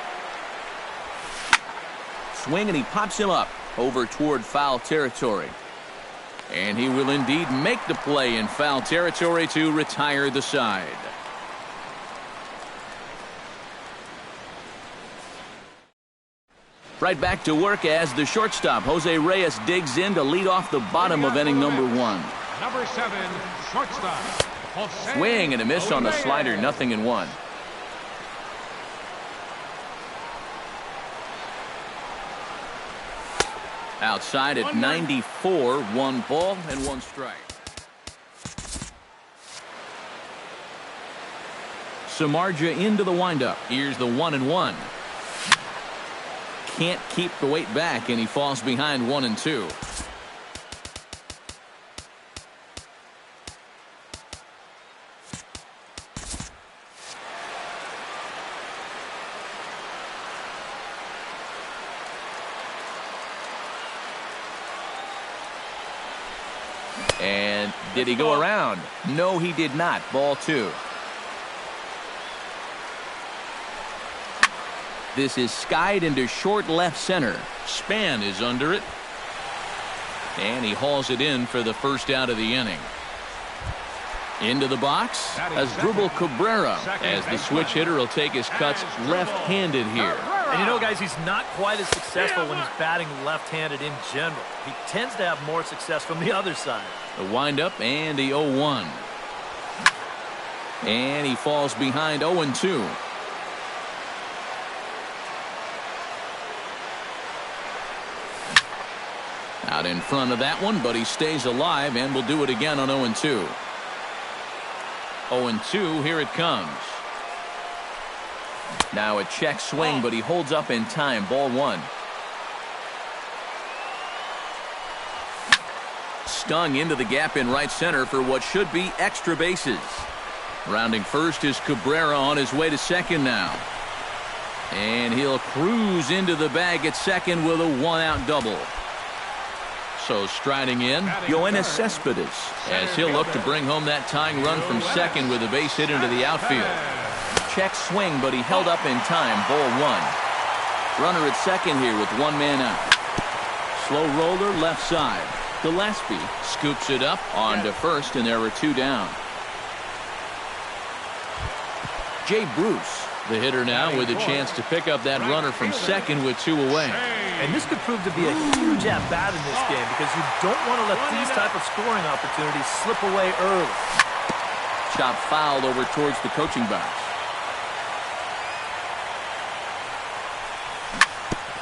Swing, and he pops him up over toward foul territory. And he will indeed make the play in foul territory to retire the side. Right back to work as the shortstop, Jose Reyes, digs in to lead off the bottom of inning number 1. Number 7, shortstop. Jose Swing and a miss on the slider, 0-1. Outside at 94, 1 ball and 1 strike. Samardzija into the windup. Here's the 1-1. Can't keep the weight back, and he falls behind 1-2. And did he go around? No, he did not. Ball 2. This is skied into short left center. Span is under it. And he hauls it in for the first out of the inning. Into the box, Asdrubal Cabrera, as the switch hitter will take his cuts left-handed here. And you know, guys, he's not quite as successful when he's batting left-handed in general. He tends to have more success from the other side. The windup and the 0-1. And he falls behind 0-2. Out in front of that one, but he stays alive and will do it again on 0-2. 0-2, here it comes. Now a check swing, but he holds up in time. Ball 1. Stung into the gap in right center for what should be extra bases. Rounding first is Cabrera on his way to second now. And he'll cruise into the bag at second with a 1-out double. So striding in, Yoenis Cespedes, as he'll look to bring home that tying run from second with a base hit into the outfield. Check swing, but he held up in time. Ball 1. Runner at second here with one man out. Slow roller left side. Gillespie scoops it up onto first, and there are two down. Jay Bruce, the hitter now, with a chance to pick up that runner from second with two away. And this could prove to be a huge at-bat in this game because you don't want to let these type of scoring opportunities slip away early. Chop fouled over towards the coaching box.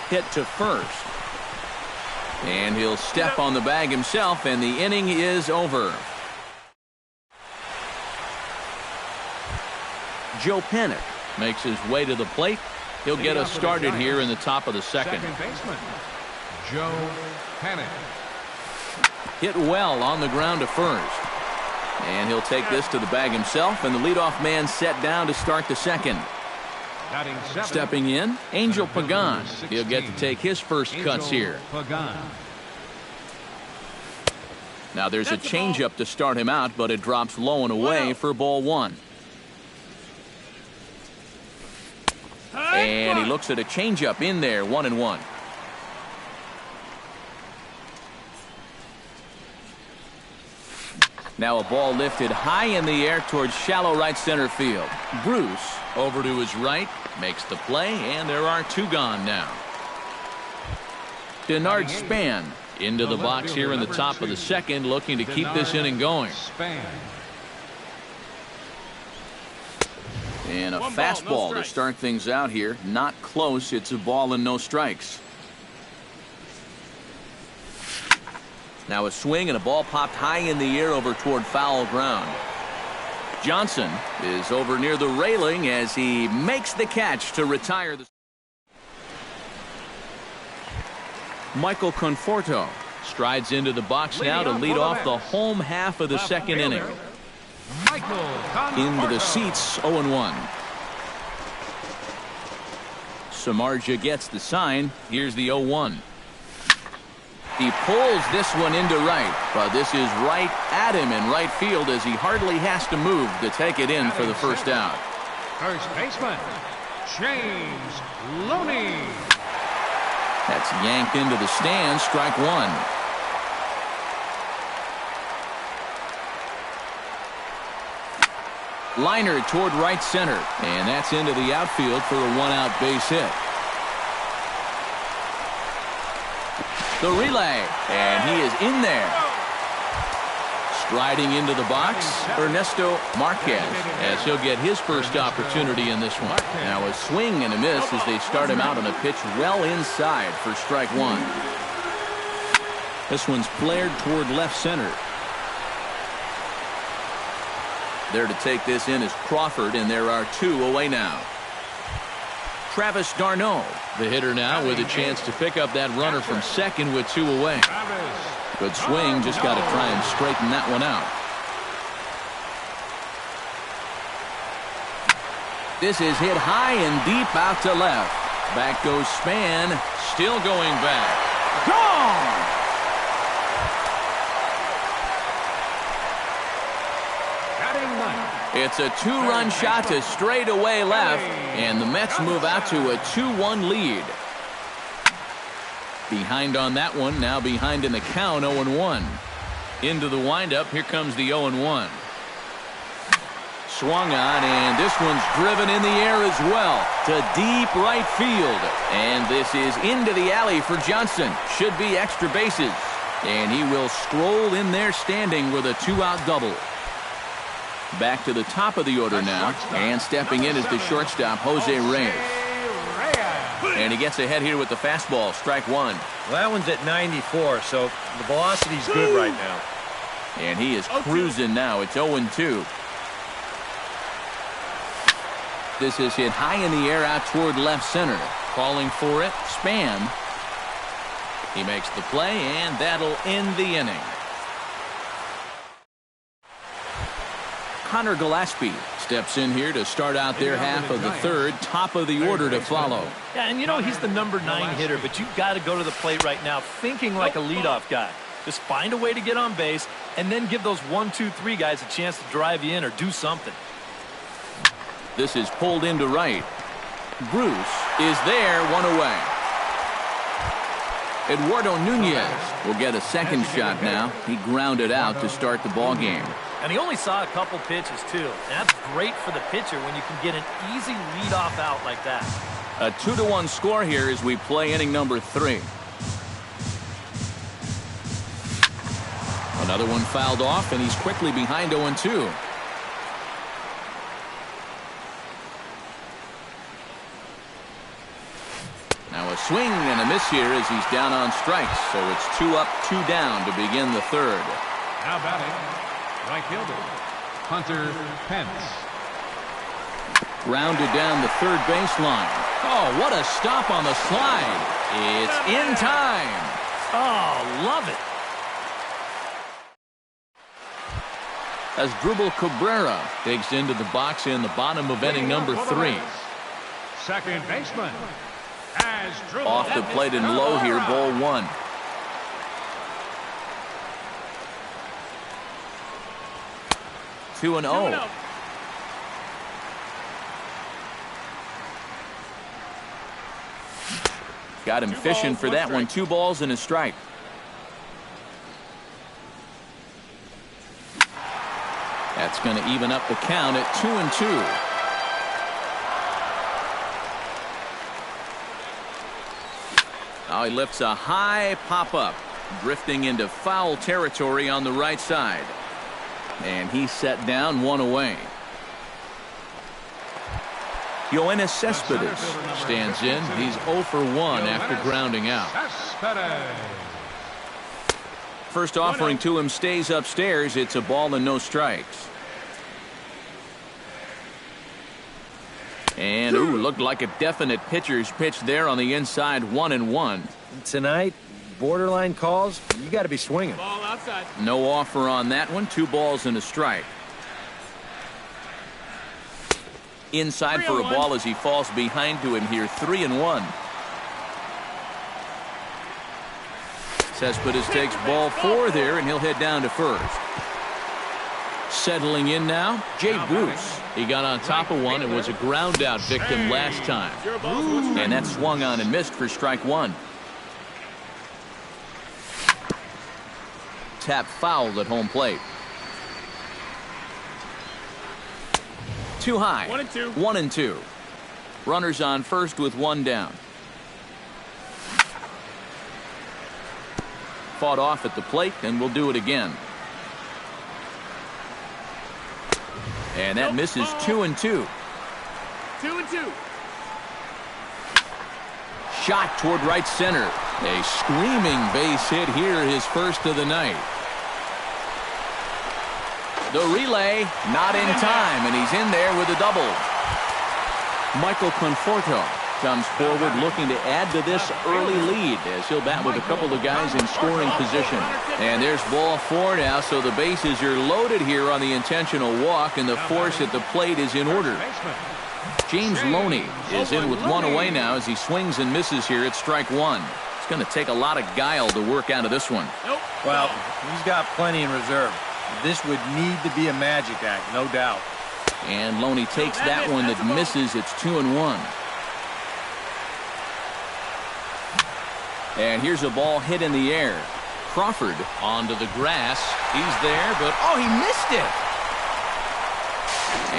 Hit to first. And he'll step on the bag himself, and the inning is over. Joe Panik makes his way to the plate. He'll get us started here in the top of the second. Second baseman, Joe Panik. Hit well on the ground to first. And he'll take this to the bag himself, and the leadoff man set down to start the second. Stepping in, Angel Pagan. He'll get to take his first cuts here. Now there's a changeup to start him out, but it drops low and away for ball one. And he looks at a changeup in there, 1-1. Now a ball lifted high in the air towards shallow right center field. Bruce over to his right, makes the play, and there are two gone now. Denard Span into the box here in the top of the second, looking to keep this inning going. And a fastball to start things out here. Not close. It's a ball and no strikes. Now a swing and a ball popped high in the air over toward foul ground. Johnson is over near the railing as he makes the catch to retire the. Michael Conforto strides into the box now to lead off the home half of the second inning. Into the seats, 0-1. Samardzija gets the sign. Here's the 0-1. He pulls this one into right, but this is right at him in right field as he hardly has to move to take it in for the first out. First baseman, James Looney. That's yanked into the stands, strike one. Liner toward right center, and that's into the outfield for a one-out base hit. The relay, and he is in there. Striding into the box, Ernesto Marquez, as he'll get his first opportunity in this one. Now a swing and a miss as they start him out on a pitch well inside for strike one. This one's flared toward left center. There to take this in is Crawford, and there are two away now. Travis d'Arnaud, the hitter now, with a chance to pick up that runner from second with two away. Good swing, just got to try and straighten that one out. This is hit high and deep out to left. Back goes Span, still going back. Gone! It's a two-run shot to straightaway left, and the Mets move out to a 2-1 lead. Behind on that one, now behind in the count, 0-1. Into the windup, here comes the 0-1. Swung on, and this one's driven in the air as well to deep right field. And this is into the alley for Johnson. Should be extra bases. And he will stroll in there standing with a two-out double. Back to the top of the order now, and stepping in is the shortstop, Jose Reyes. And he gets ahead here with the fastball, strike one. Well, that one's at 94, so the velocity's good right now. And he is cruising now. It's 0-2. This is hit high in the air out toward left center. Calling for it, Span. He makes the play, and that'll end the inning. Connor Gillespie steps in here to start out their half of the third, top of the order to follow. Yeah, and you know he's the number 9 hitter, but you've got to go to the plate right now thinking like a leadoff guy. Just find a way to get on base and then give those 1, 2, 3 guys a chance to drive you in or do something. This is pulled into right. Bruce is there, one away. Eduardo Nunez will get a second shot now. He grounded out to start the ball game. And he only saw a couple pitches, too. And that's great for the pitcher when you can get an easy leadoff out like that. A 2-1 score here as we play inning number 3. Another one fouled off, and he's quickly behind 0-2. Now a swing and a miss here as he's down on strikes. So it's 2 up, 2 down to begin the third. Now batting, right fielder, Hunter Pence. Grounded down the third baseline. Oh, what a stop on the slide. It's in time. Oh, love it. As Dribble Cabrera digs into the box in the bottom of inning number 3. Second baseman. Off the plate and low here, ball 1. Two and 0. Got him fishing for that one. 2 balls and a strike. That's going to even up the count at 2-2. Oh, he lifts a high pop-up, drifting into foul territory on the right side. And he's set down, 1 away. Yoenis Cespedes stands in. He's 0 for 1 after grounding out. First offering to him stays upstairs. It's a ball and no strikes. And, ooh, looked like a definite pitcher's pitch there on the inside, 1-1. Tonight, borderline calls, you got to be swinging. Ball outside. No offer on that one. 2 balls and a strike. Inside for a ball as he falls behind to him here, 3-1. Cespedes takes ball 4 there, and he'll head down to first. Settling in now, Jay Bruce. He got on top of one and was a ground out victim last time. And that swung on and missed for strike 1. Tap fouled at home plate. Too high. 1-2. 1-2. Runners on first with 1 down. Fought off at the plate, and we'll do it again. And that misses 2-2. 2-2. Shot toward right center. A screaming base hit here, his first of the night. The relay not in time, and he's in there with a double. Michael Conforto comes forward looking to add to this early lead as he'll bat with a couple of guys in scoring position. And there's ball 4 now, so the bases are loaded here on the intentional walk, and the force at the plate is in order. James Loney is in with 1 away now as he swings and misses here at strike 1. It's going to take a lot of guile to work out of this one. Well, he's got plenty in reserve. This would need to be a magic act, no doubt. And Loney takes that one that misses. It's 2-1. And here's a ball hit in the air. Crawford onto the grass. He's there, but oh, he missed it.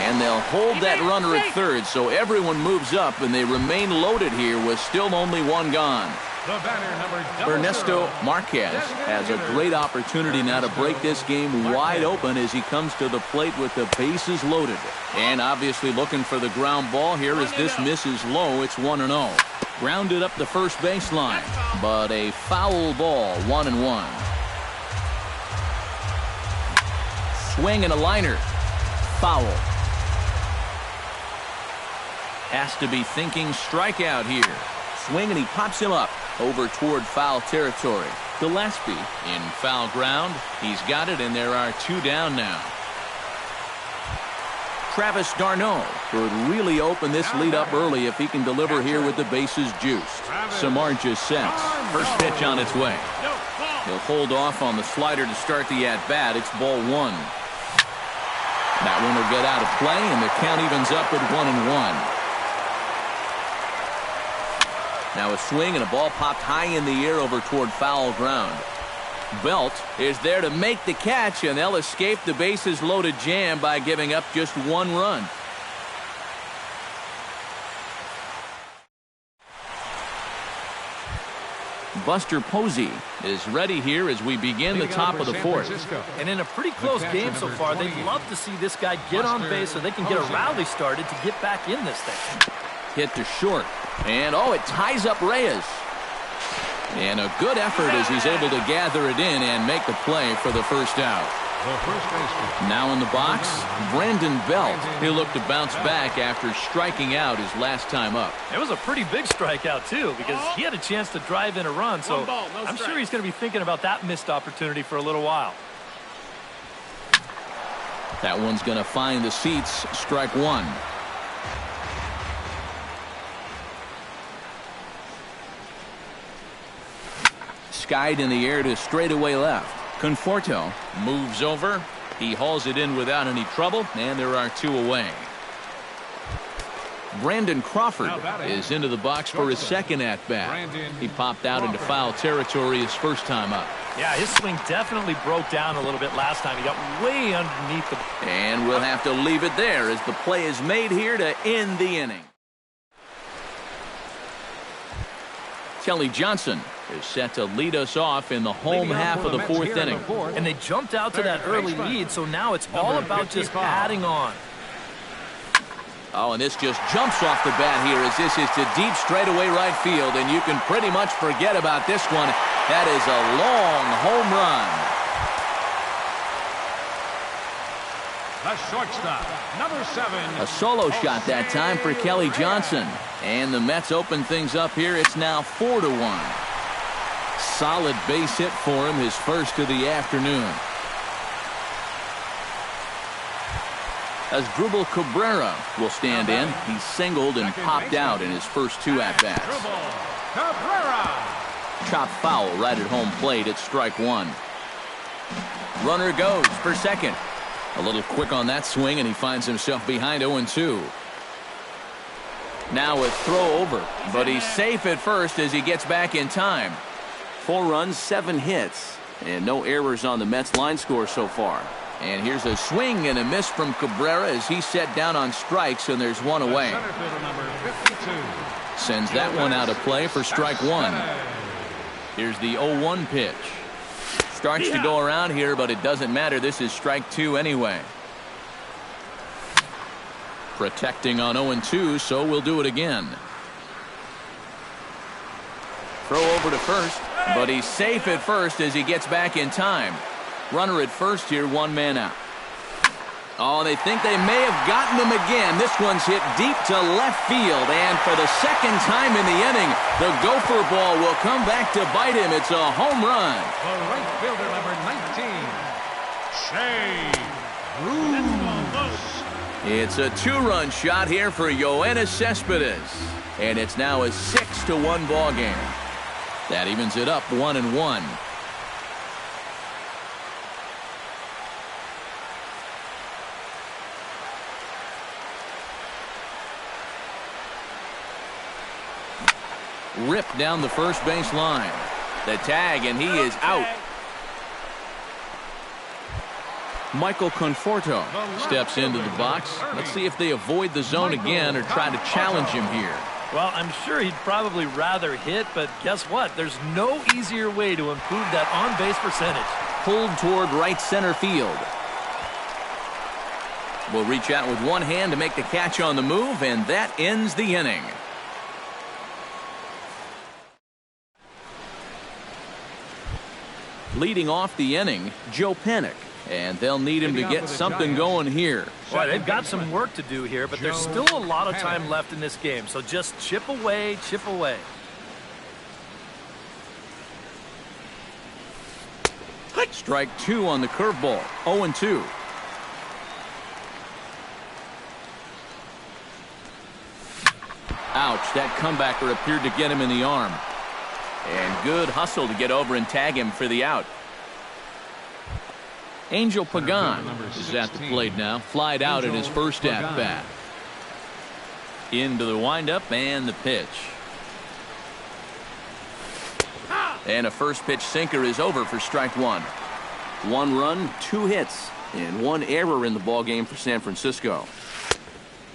And they'll hold that runner at third, so everyone moves up, and they remain loaded here with still only 1 gone. Ernesto Marquez has a great opportunity now to break this game wide open as he comes to the plate with the bases loaded. And obviously looking for the ground ball here as this misses low. It's 1-0. Grounded up the first baseline, but a foul ball, 1-1. Swing and a liner. Foul. Has to be thinking strikeout here. Swing and he pops him up over toward foul territory. Gillespie in foul ground. He's got it, and there are 2 down now. Travis d'Arnaud could really open this lead up early if he can deliver here with the bases juiced. Samardzija sets. First pitch on its way. He'll hold off on the slider to start the at-bat. It's ball 1. That one will get out of play, and the count evens up at 1-1. Now a swing and a ball popped high in the air over toward foul ground. Belt is there to make the catch, and they'll escape the bases loaded jam by giving up just one run. Buster Posey is ready here as we begin the top of the fourth. And in a pretty close game so far, they'd love to see this guy get on base so they can get a rally started to get back in this thing. Hit to short. And, oh, it ties up Reyes. And a good effort as he's able to gather it in and make the play for the first out. Now in the box, Brandon Belt. He'll look to bounce back after striking out his last time up. It was a pretty big strikeout, too, because he had a chance to drive in a run. So I'm sure he's going to be thinking about that missed opportunity for a little while. That one's going to find the seats. Strike one. Skied in the air to straightaway left. Conforto moves over. He hauls it in without any trouble, and there are two away. Brandon Crawford is into the box for his second at-bat. He popped out into foul territory his first time up. Yeah, his swing definitely broke down a little bit last time. He got way underneath the... And we'll have to leave it there as the play is made here to end the inning. Kelly Johnson is set to lead us off in the home half of the fourth inning. And they jumped out to that early lead, so now it's all about just adding on. Oh, and this just jumps off the bat here as this is to deep straightaway right field, and you can pretty much forget about this one. That is a long home run. The shortstop, number 7. A solo shot that time for Kelly Johnson. And the Mets open things up here. It's now 4-1. Solid base hit for him, his first of the afternoon. As Drupal Cabrera will stand in. He's singled and popped out in his first two at-bats. Chopped foul right at home plate at strike one. Runner goes for second. A little quick on that swing, and he finds himself behind 0-2. Now a throw over, but he's safe at first as he gets back in time. 4 runs, 7 hits, and no errors on the Mets line score so far. And here's a swing and a miss from Cabrera as he's set down on strikes, and there's one away. Sends that one out of play for strike one. Here's the 0-1 pitch. Starts to go around here, but it doesn't matter. This is strike two anyway. Protecting on 0-2, so we'll do it again. Throw over to first, but he's safe at first as he gets back in time. Runner at first here, 1 man out. Oh, they think they may have gotten him again. This one's hit deep to left field, and for the second time in the inning, the gopher ball will come back to bite him. It's a home run. The right fielder, number 19, Shea Bruce. It's a 2-run shot here for Yoenis Cespedes, and it's now a 6-1 ball game. That evens it up 1-1. Ripped down the first base line. The tag, and he is out. Michael Conforto steps into the box. Let's see if they avoid the zone again or try to challenge him here. Well, I'm sure he'd probably rather hit, but guess what? There's no easier way to improve that on-base percentage. Pulled toward right center field. Will reach out with one hand to make the catch on the move, and that ends the inning. Leading off the inning, Joe Panik. And they'll need him to get something going here. Well, they've got some work to do here, but there's still a lot of time left in this game. So just chip away, chip away. Strike two on the curveball. 0-2. Ouch, that comebacker appeared to get him in the arm. And good hustle to get over and tag him for the out. Angel Pagan is at the plate now. Flied out in his first at-bat. Into the windup and the pitch. And a first pitch sinker is over for strike one. 1 run, 2 hits, and 1 error in the ballgame for San Francisco.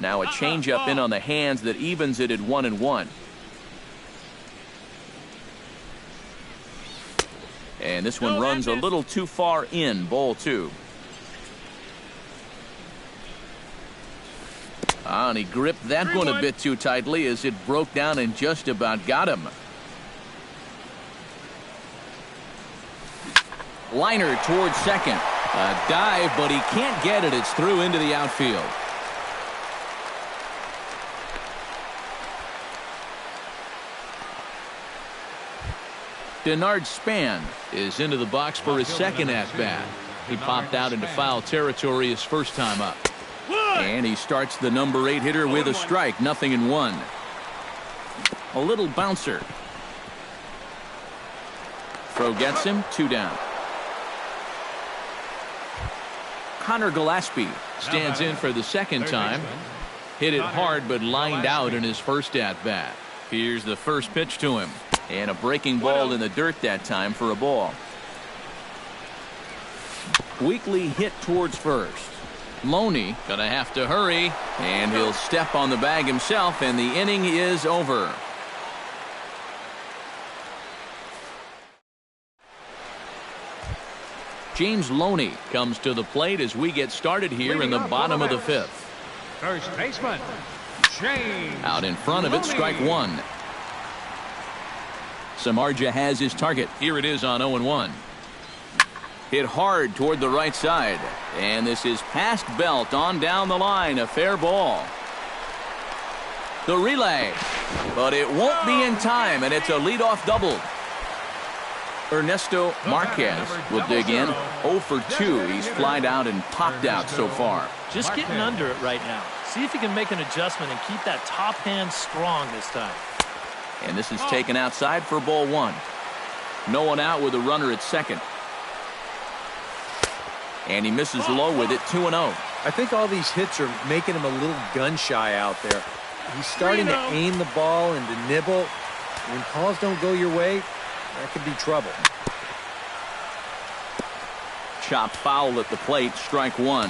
Now a changeup in on the hands that evens it at 1-1. And this one runs a little too far in, ball 2. And he gripped that one a bit too tightly as it broke down and just about got him. Liner towards second. A dive, but he can't get it. It's through into the outfield. Denard Span is into the box for his second at-bat. He popped out into foul territory his first time up. And he starts the number 8 hitter with a strike, 0-1. A little bouncer. Throw gets him, 2 down. Connor Gillespie stands in for the second time. Hit it hard but lined out in his first at-bat. Here's the first pitch to him. And a breaking ball in the dirt that time for a ball. Weekly hit towards first. Loney gonna have to hurry, and he'll step on the bag himself, and the inning is over. James Loney comes to the plate as we get started here in the bottom of the 5th. First baseman, James. Out in front of it, strike 1. Samardzija has his target. Here it is on 0-1. Hit hard toward the right side. And this is past Belt on down the line. A fair ball. The relay. But it won't be in time, and it's a leadoff double. Ernesto Marquez will dig in. 0 for 2. He's flied out and popped out so far. Just getting under it right now. See if he can make an adjustment and keep that top hand strong this time. And this is taken outside for ball 1. No one out with a runner at second. And he misses low with it, 2-0. I think all these hits are making him a little gun shy out there. He's starting to aim the ball and to nibble. When calls don't go your way, that could be trouble. Chopped foul at the plate, strike 1.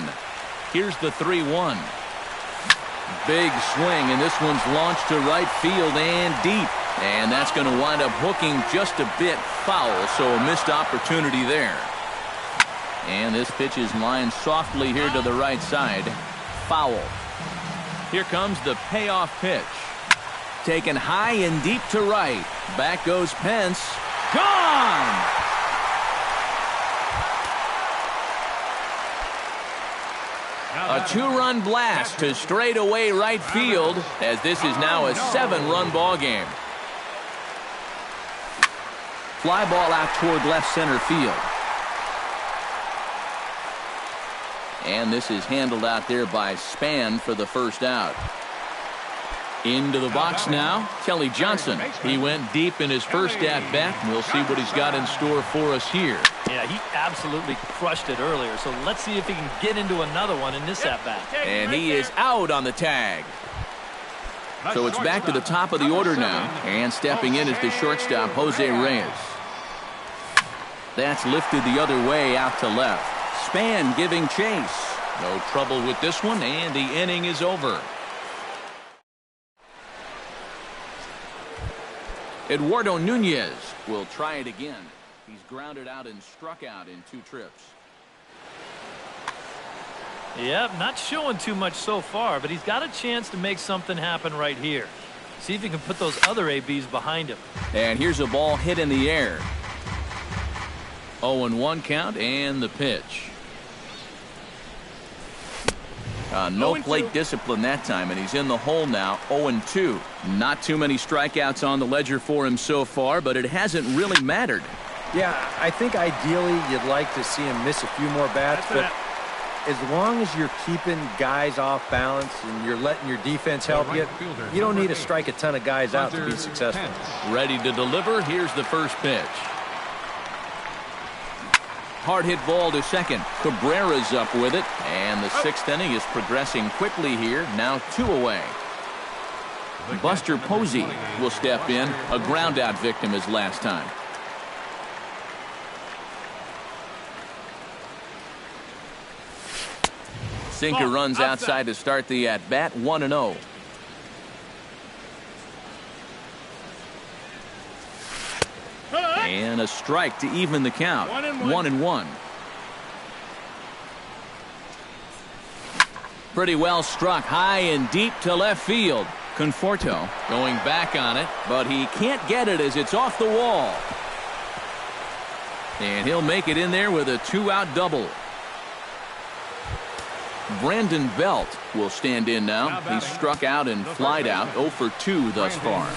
Here's the 3-1. Big swing, and this one's launched to right field and deep. And that's going to wind up hooking just a bit foul, so a missed opportunity there. And this pitch is lined softly here to the right side. Foul. Here comes the payoff pitch. Taken high and deep to right. Back goes Pence. Gone! A 2-run blast to straightaway right field, as this is now a 7-run ball game. Fly ball out toward left center field. And this is handled out there by Span for the first out. Into the box now, Kelly Johnson. He went deep in his first at-bat, and we'll see what he's got in store for us here. Yeah, he absolutely crushed it earlier, so let's see if he can get into another one in this at-bat. And he is out on the tag. So it's back to the top of the order now, and stepping in is the shortstop, Jose Reyes. That's lifted the other way out to left. Span giving chase. No trouble with this one, and the inning is over. Eduardo Nunez will try it again. He's grounded out and struck out in 2 trips. Yep, not showing too much so far, but he's got a chance to make something happen right here. See if he can put those other ABs behind him. And here's a ball hit in the air. 0-1 count and the pitch. No plate discipline that time, and he's in the hole now, 0-2. Not too many strikeouts on the ledger for him so far, but it hasn't really mattered. Yeah, I think ideally you'd like to see him miss a few more bats, but as long as you're keeping guys off balance and you're letting your defense help you, you don't need to strike a ton of guys out to be successful. Ready to deliver. Here's the first pitch. Hard hit ball to second. Cabrera's up with it, and the 6th inning is progressing quickly here. Now 2 away. Buster Posey will step in, a ground out victim as last time. sinker runs outside to start the at-bat, 1-0. And a strike to even the count, 1-1. Pretty well struck high and deep to left field. Conforto going back on it, but he can't get it as it's off the wall. And he'll make it in there with a 2-out double. Brandon Belt will stand in now. He's struck out and flied out, 0 for 2 thus far.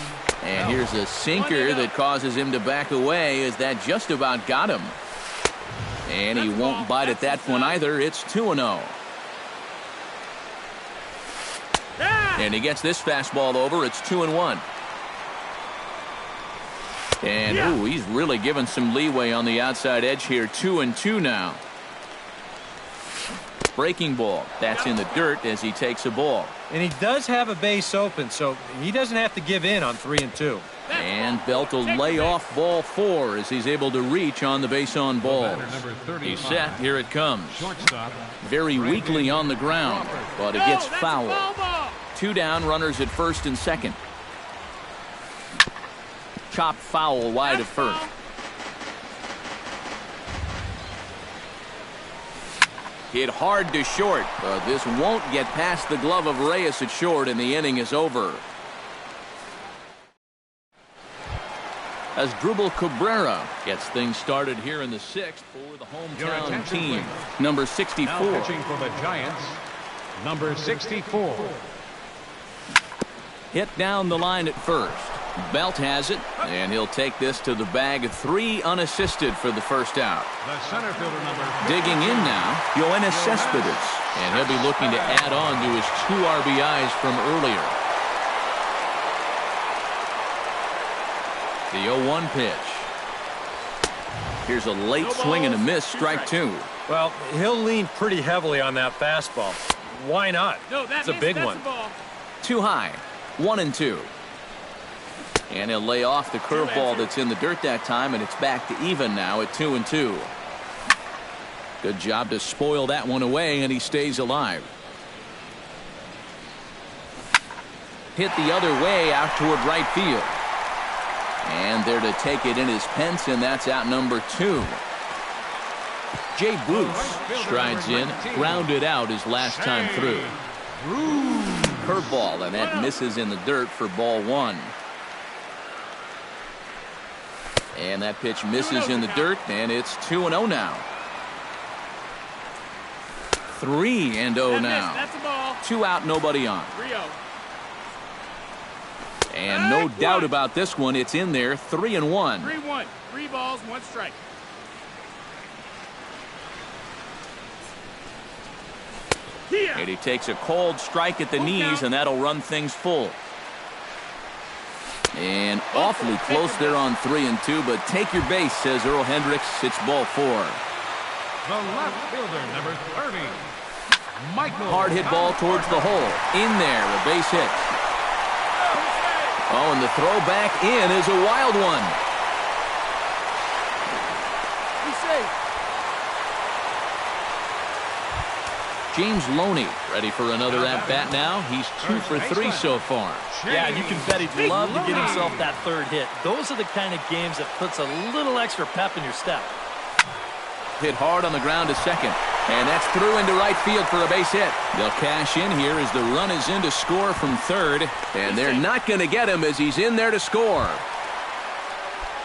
And here's a sinker that causes him to back away as that just about got him. And he won't bite at that one either. It's 2-0. And he gets this fastball over. It's 2-1. And ooh, he's really given some leeway on the outside edge here. 2-2 now. Breaking ball. That's in the dirt as he takes a ball. And he does have a base open, so he doesn't have to give in on 3-2. And Belt will lay off ball 4 as he's able to reach on the base on balls. He's set. Here it comes. Very weakly on the ground, but it gets foul. 2 down, runners at first and second. Chop foul wide of first. Hit hard to short, but this won't get past the glove of Reyes at short, and the inning is over. As Drupal Cabrera gets things started here in the 6th for the hometown team. Number 64. Now pitching for the Giants, number 64. Hit down the line at first. Belt has it, and he'll take this to the bag. 3 unassisted for the first out. The center fielder number 50. Digging in now, Yoenis Cespedes, and he'll be looking to add on to his 2 RBIs from earlier. The 0-1 pitch. Here's a late swing and a miss, strike 2. Well, he'll lean pretty heavily on that fastball. Why not? It's a big one. Too high, 1-2. And he'll lay off the curveball that's in the dirt that time, and it's back to even now at 2-2. Good job to spoil that one away, and he stays alive. Hit the other way out toward right field. And there to take it in is Pence, and that's out number 2. Jay Bruce strides in, grounded out his last time through. Curveball, and that misses in the dirt for ball 1. And that pitch misses in the dirt, and it's 2-0 now. 3-0 now. That's a ball. 2 out, nobody on. 3-0. And no doubt about this one, it's in there, 3-1. 3-1. 3 balls, 1 strike. And he takes a cold strike at the knees, and that'll run things full. And awfully close there on 3-2, but take your base, says Earl Hendricks. It's ball 4. The left fielder, number 30. Michael. Hard hit ball towards the hole. In there, a base hit. Oh, and the throw back in is a wild one. He's safe. James Loney ready for another at-bat now. He's 2 for 3 so far. Yeah, you can bet he'd love to get himself that 3rd hit. Those are the kind of games that puts a little extra pep in your step. Hit hard on the ground to second. And that's through into right field for a base hit. They'll cash in here as the run is in to score from third. And they're not going to get him as he's in there to score.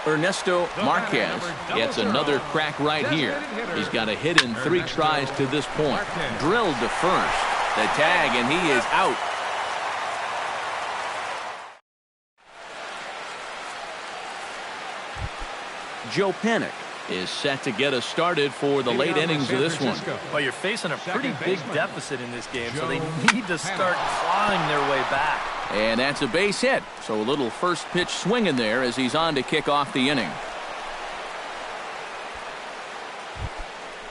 Ernesto Marquez gets another crack right here. He's got a hit in 3 tries to this point. Drilled to first. The tag, and he is out. Joe Panik is set to get us started for the late innings of this one. Well, you're facing a pretty big deficit in this game, so they need to start clawing their way back. And that's a base hit. So a little first pitch swing in there as he's on to kick off the inning.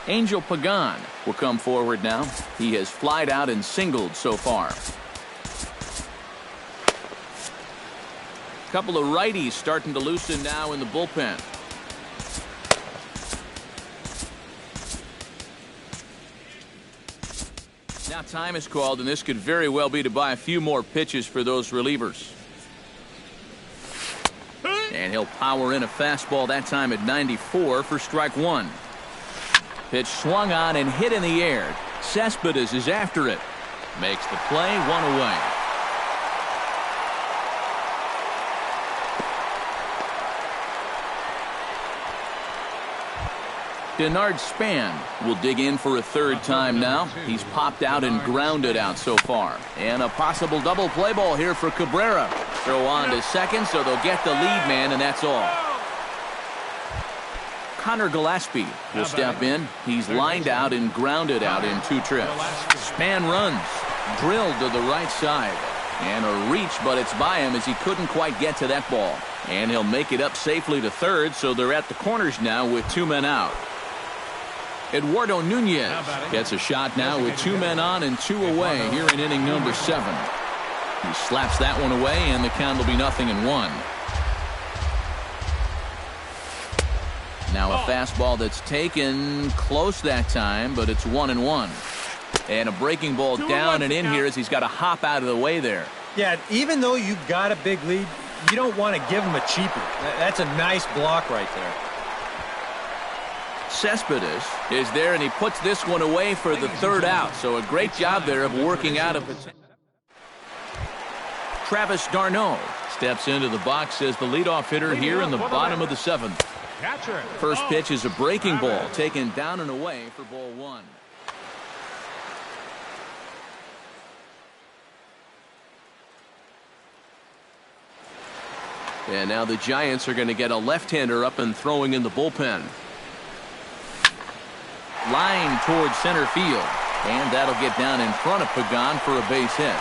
Angel Pagan will come forward now. He has flied out and singled so far. A couple of righties starting to loosen now in the bullpen. Now Timeout time is called, and this could very well be to buy a few more pitches for those relievers. And he'll power in a fastball that time at 94 for strike one. Pitch swung on and hit in the air. Cespedes is after it. Makes the play, one away. Denard Span will dig in for a third time now. He's popped out and grounded out so far. And a possible double play ball here for Cabrera. Throw on to second, so they'll get the lead man, and that's all. Connor Gillespie will step in. He's lined out and grounded out in 2 trips. Span runs. Drilled to the right side. And a reach, but it's by him as he couldn't quite get to that ball. And he'll make it up safely to third, so they're at the corners now with 2 men out. Eduardo Nunez gets a shot now with 2 men on and 2 away here in inning number 7. He slaps that one away, and the count will be 0-1. Now a fastball that's taken close that time, but it's 1-1. And a breaking ball down and in here as he's got to hop out of the way there. Yeah, even though you've got a big lead, you don't want to give him a cheaper. That's a nice block right there. Cespedes is there, and he puts this one away for the 3rd out. So a great job there of working out of it. Travis d'Arnaud steps into the box as the leadoff hitter here in the bottom of the 7th. First pitch is a breaking ball taken down and away for ball 1. And now the Giants are going to get a left-hander up and throwing in the bullpen. Line towards center field. And that'll get down in front of Pagan for a base hit.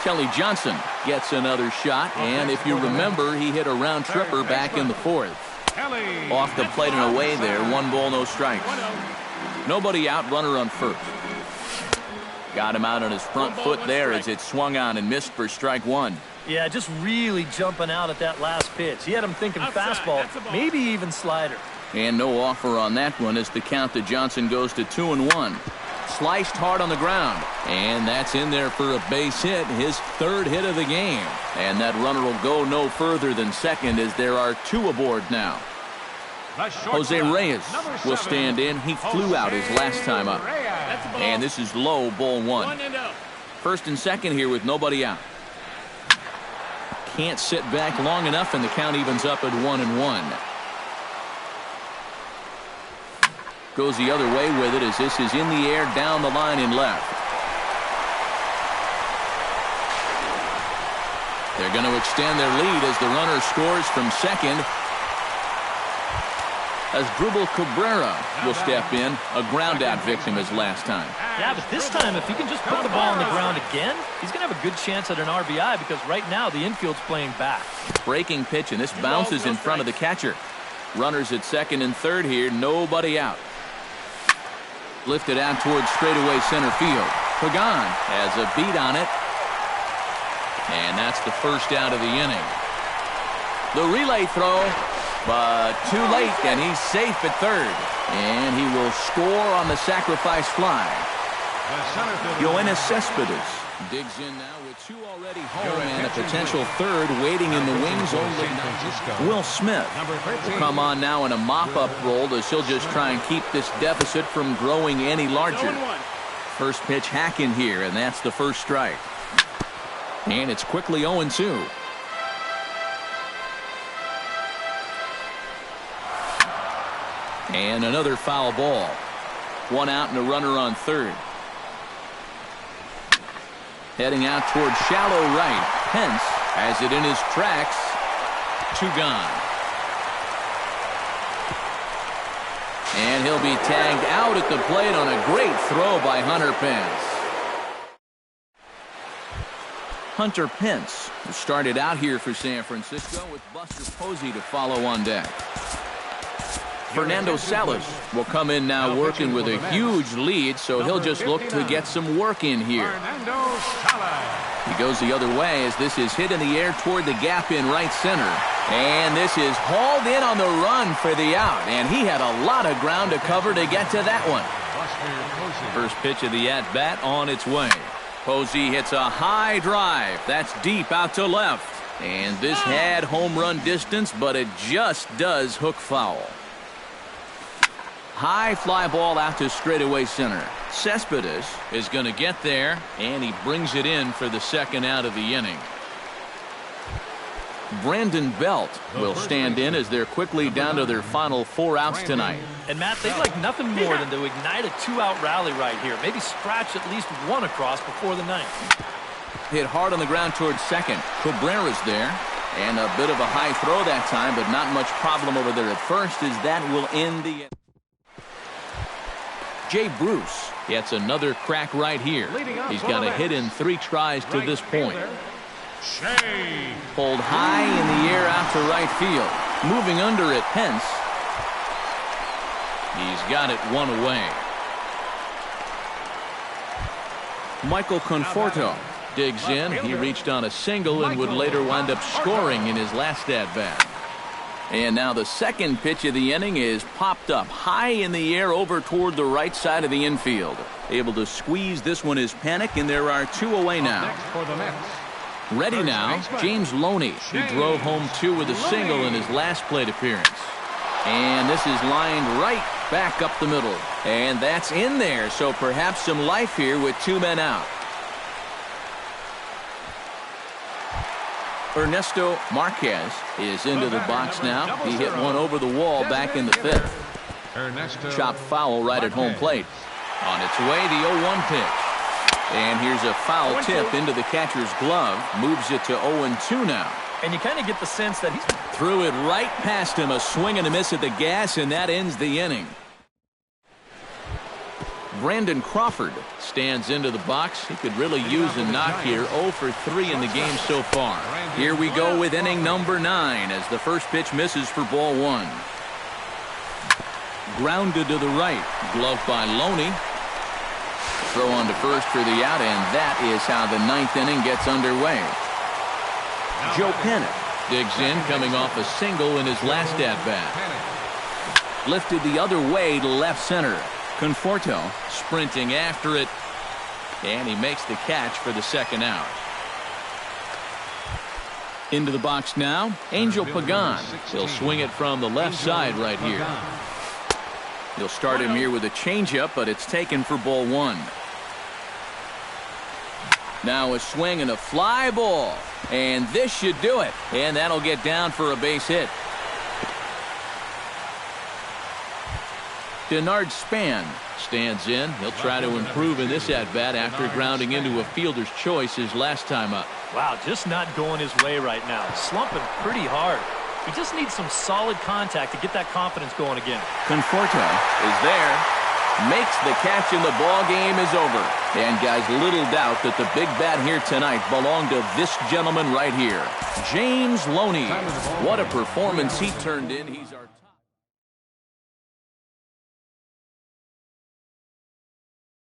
Kelly Johnson gets another shot, and if you remember, he hit a round tripper back in the 4th. Off the plate and away there, 1 ball, no strikes. Nobody out, runner on first. Got him out on his front foot there as it swung on and missed for strike 1. Yeah, just really jumping out at that last pitch. He had him thinking fastball, maybe even slider. And no offer on that one as the count to Johnson goes to 2-1. Sliced hard on the ground, and that's in there for a base hit, his 3rd hit of the game. And that runner will go no further than second as there are 2 aboard now. Jose Reyes will stand in. He flew out his last time up. And this is low, ball 1. First and second here with nobody out. Can't sit back long enough, and the count evens up at 1-1. Goes the other way with it as this is in the air down the line in left. They're going to extend their lead as the runner scores from second. As Dribble Cabrera will step in, a ground-out victim as last time. Yeah, but this time, if he can just put the ball on the ground again, he's going to have a good chance at an RBI because right now the infield's playing back. Breaking pitch, and this bounces in front of the catcher. Runners at second and third here, nobody out. Lifted out towards straightaway center field. Pagan has a beat on it. And that's the first out of the inning. The relay throw, but too late, and he's safe at third. And he will score on the sacrifice fly. Yoenis Cespedes digs in now with 2 already home and a potential third waiting in the wings. Only Will Smith will come on now in a mop-up role as he'll just try and keep this deficit from growing any larger. First pitch hacking here, and that's the first strike. And it's quickly 0-2. And another foul ball. 1 out and a runner on third. Heading out towards shallow right. Pence has it in his tracks. 2 gone. And he'll be tagged out at the plate on a great throw by Hunter Pence. Hunter Pence started out here for San Francisco with Buster Posey to follow on deck. Fernando Salas will come in now working with a huge lead, so he'll just look to get some work in here. He goes the other way as this is hit in the air toward the gap in right center. And this is hauled in on the run for the out. And he had a lot of ground to cover to get to that one. First pitch of the at-bat on its way. Posey hits a high drive. That's deep out to left. And this had home run distance, but it just does hook foul. High fly ball out to straightaway center. Cespedes is going to get there, and he brings it in for the second out of the inning. Brandon Belt will stand in as they're quickly down to their final 4 outs tonight. And Matt, they'd like nothing more than to ignite a 2-out rally right here. Maybe scratch at least one across before the ninth. Hit hard on the ground towards second. Cabrera's there. And a bit of a high throw that time, but not much problem over there at first, as that will end the... Jay Bruce gets another crack right here. He's got a hit in 3 tries to this point. Pulled high in the air out to right field. Moving under it, Pence. He's got it 1 away. Michael Conforto digs in. He reached on a single and would later wind up scoring in his last at-bat. And now the second pitch of the inning is popped up high in the air over toward the right side of the infield. Able to squeeze this one is Panic, and there are 2 away now. Ready now, James Loney, who drove home 2 with a single in his last plate appearance. And this is lined right back up the middle. And that's in there, so perhaps some life here with 2 men out. Ernesto Marquez is into the box now. He hit one over the wall back in the 5th. Chopped foul right at home plate. On its way, the 0-1 pitch. And here's a foul tip into the catcher's glove. Moves it to 0-2 now. And you kind of get the sense that he's... Threw it right past him. A swing and a miss at the gas, and that ends the inning. Brandon Crawford stands into the box. He could really use a knock here. 0 for 3 in the game so far. Here we go with inning number 9 as the first pitch misses for ball 1. Grounded to the right. Gloved by Loney. Throw on to first for the out, and that is how the 9th inning gets underway. Joe Panic digs in, coming off a single in his last at-bat. Lifted the other way to left center. Conforto sprinting after it, and he makes the catch for the second out. Into the box now, Angel Pagan. He'll swing it from the left side right here. He'll start him here with a changeup, but it's taken for ball 1. Now a swing and a fly ball, and this should do it, and that'll get down for a base hit. Denard Span stands in. He'll try to improve in this at-bat after grounding into a fielder's choice his last time up. Wow, just not going his way right now. Slumping pretty hard. He just needs some solid contact to get that confidence going again. Conforto is there. Makes the catch, and the ball game is over. And guys, little doubt that the big bat here tonight belonged to this gentleman right here, James Loney. What a performance he turned in. He's our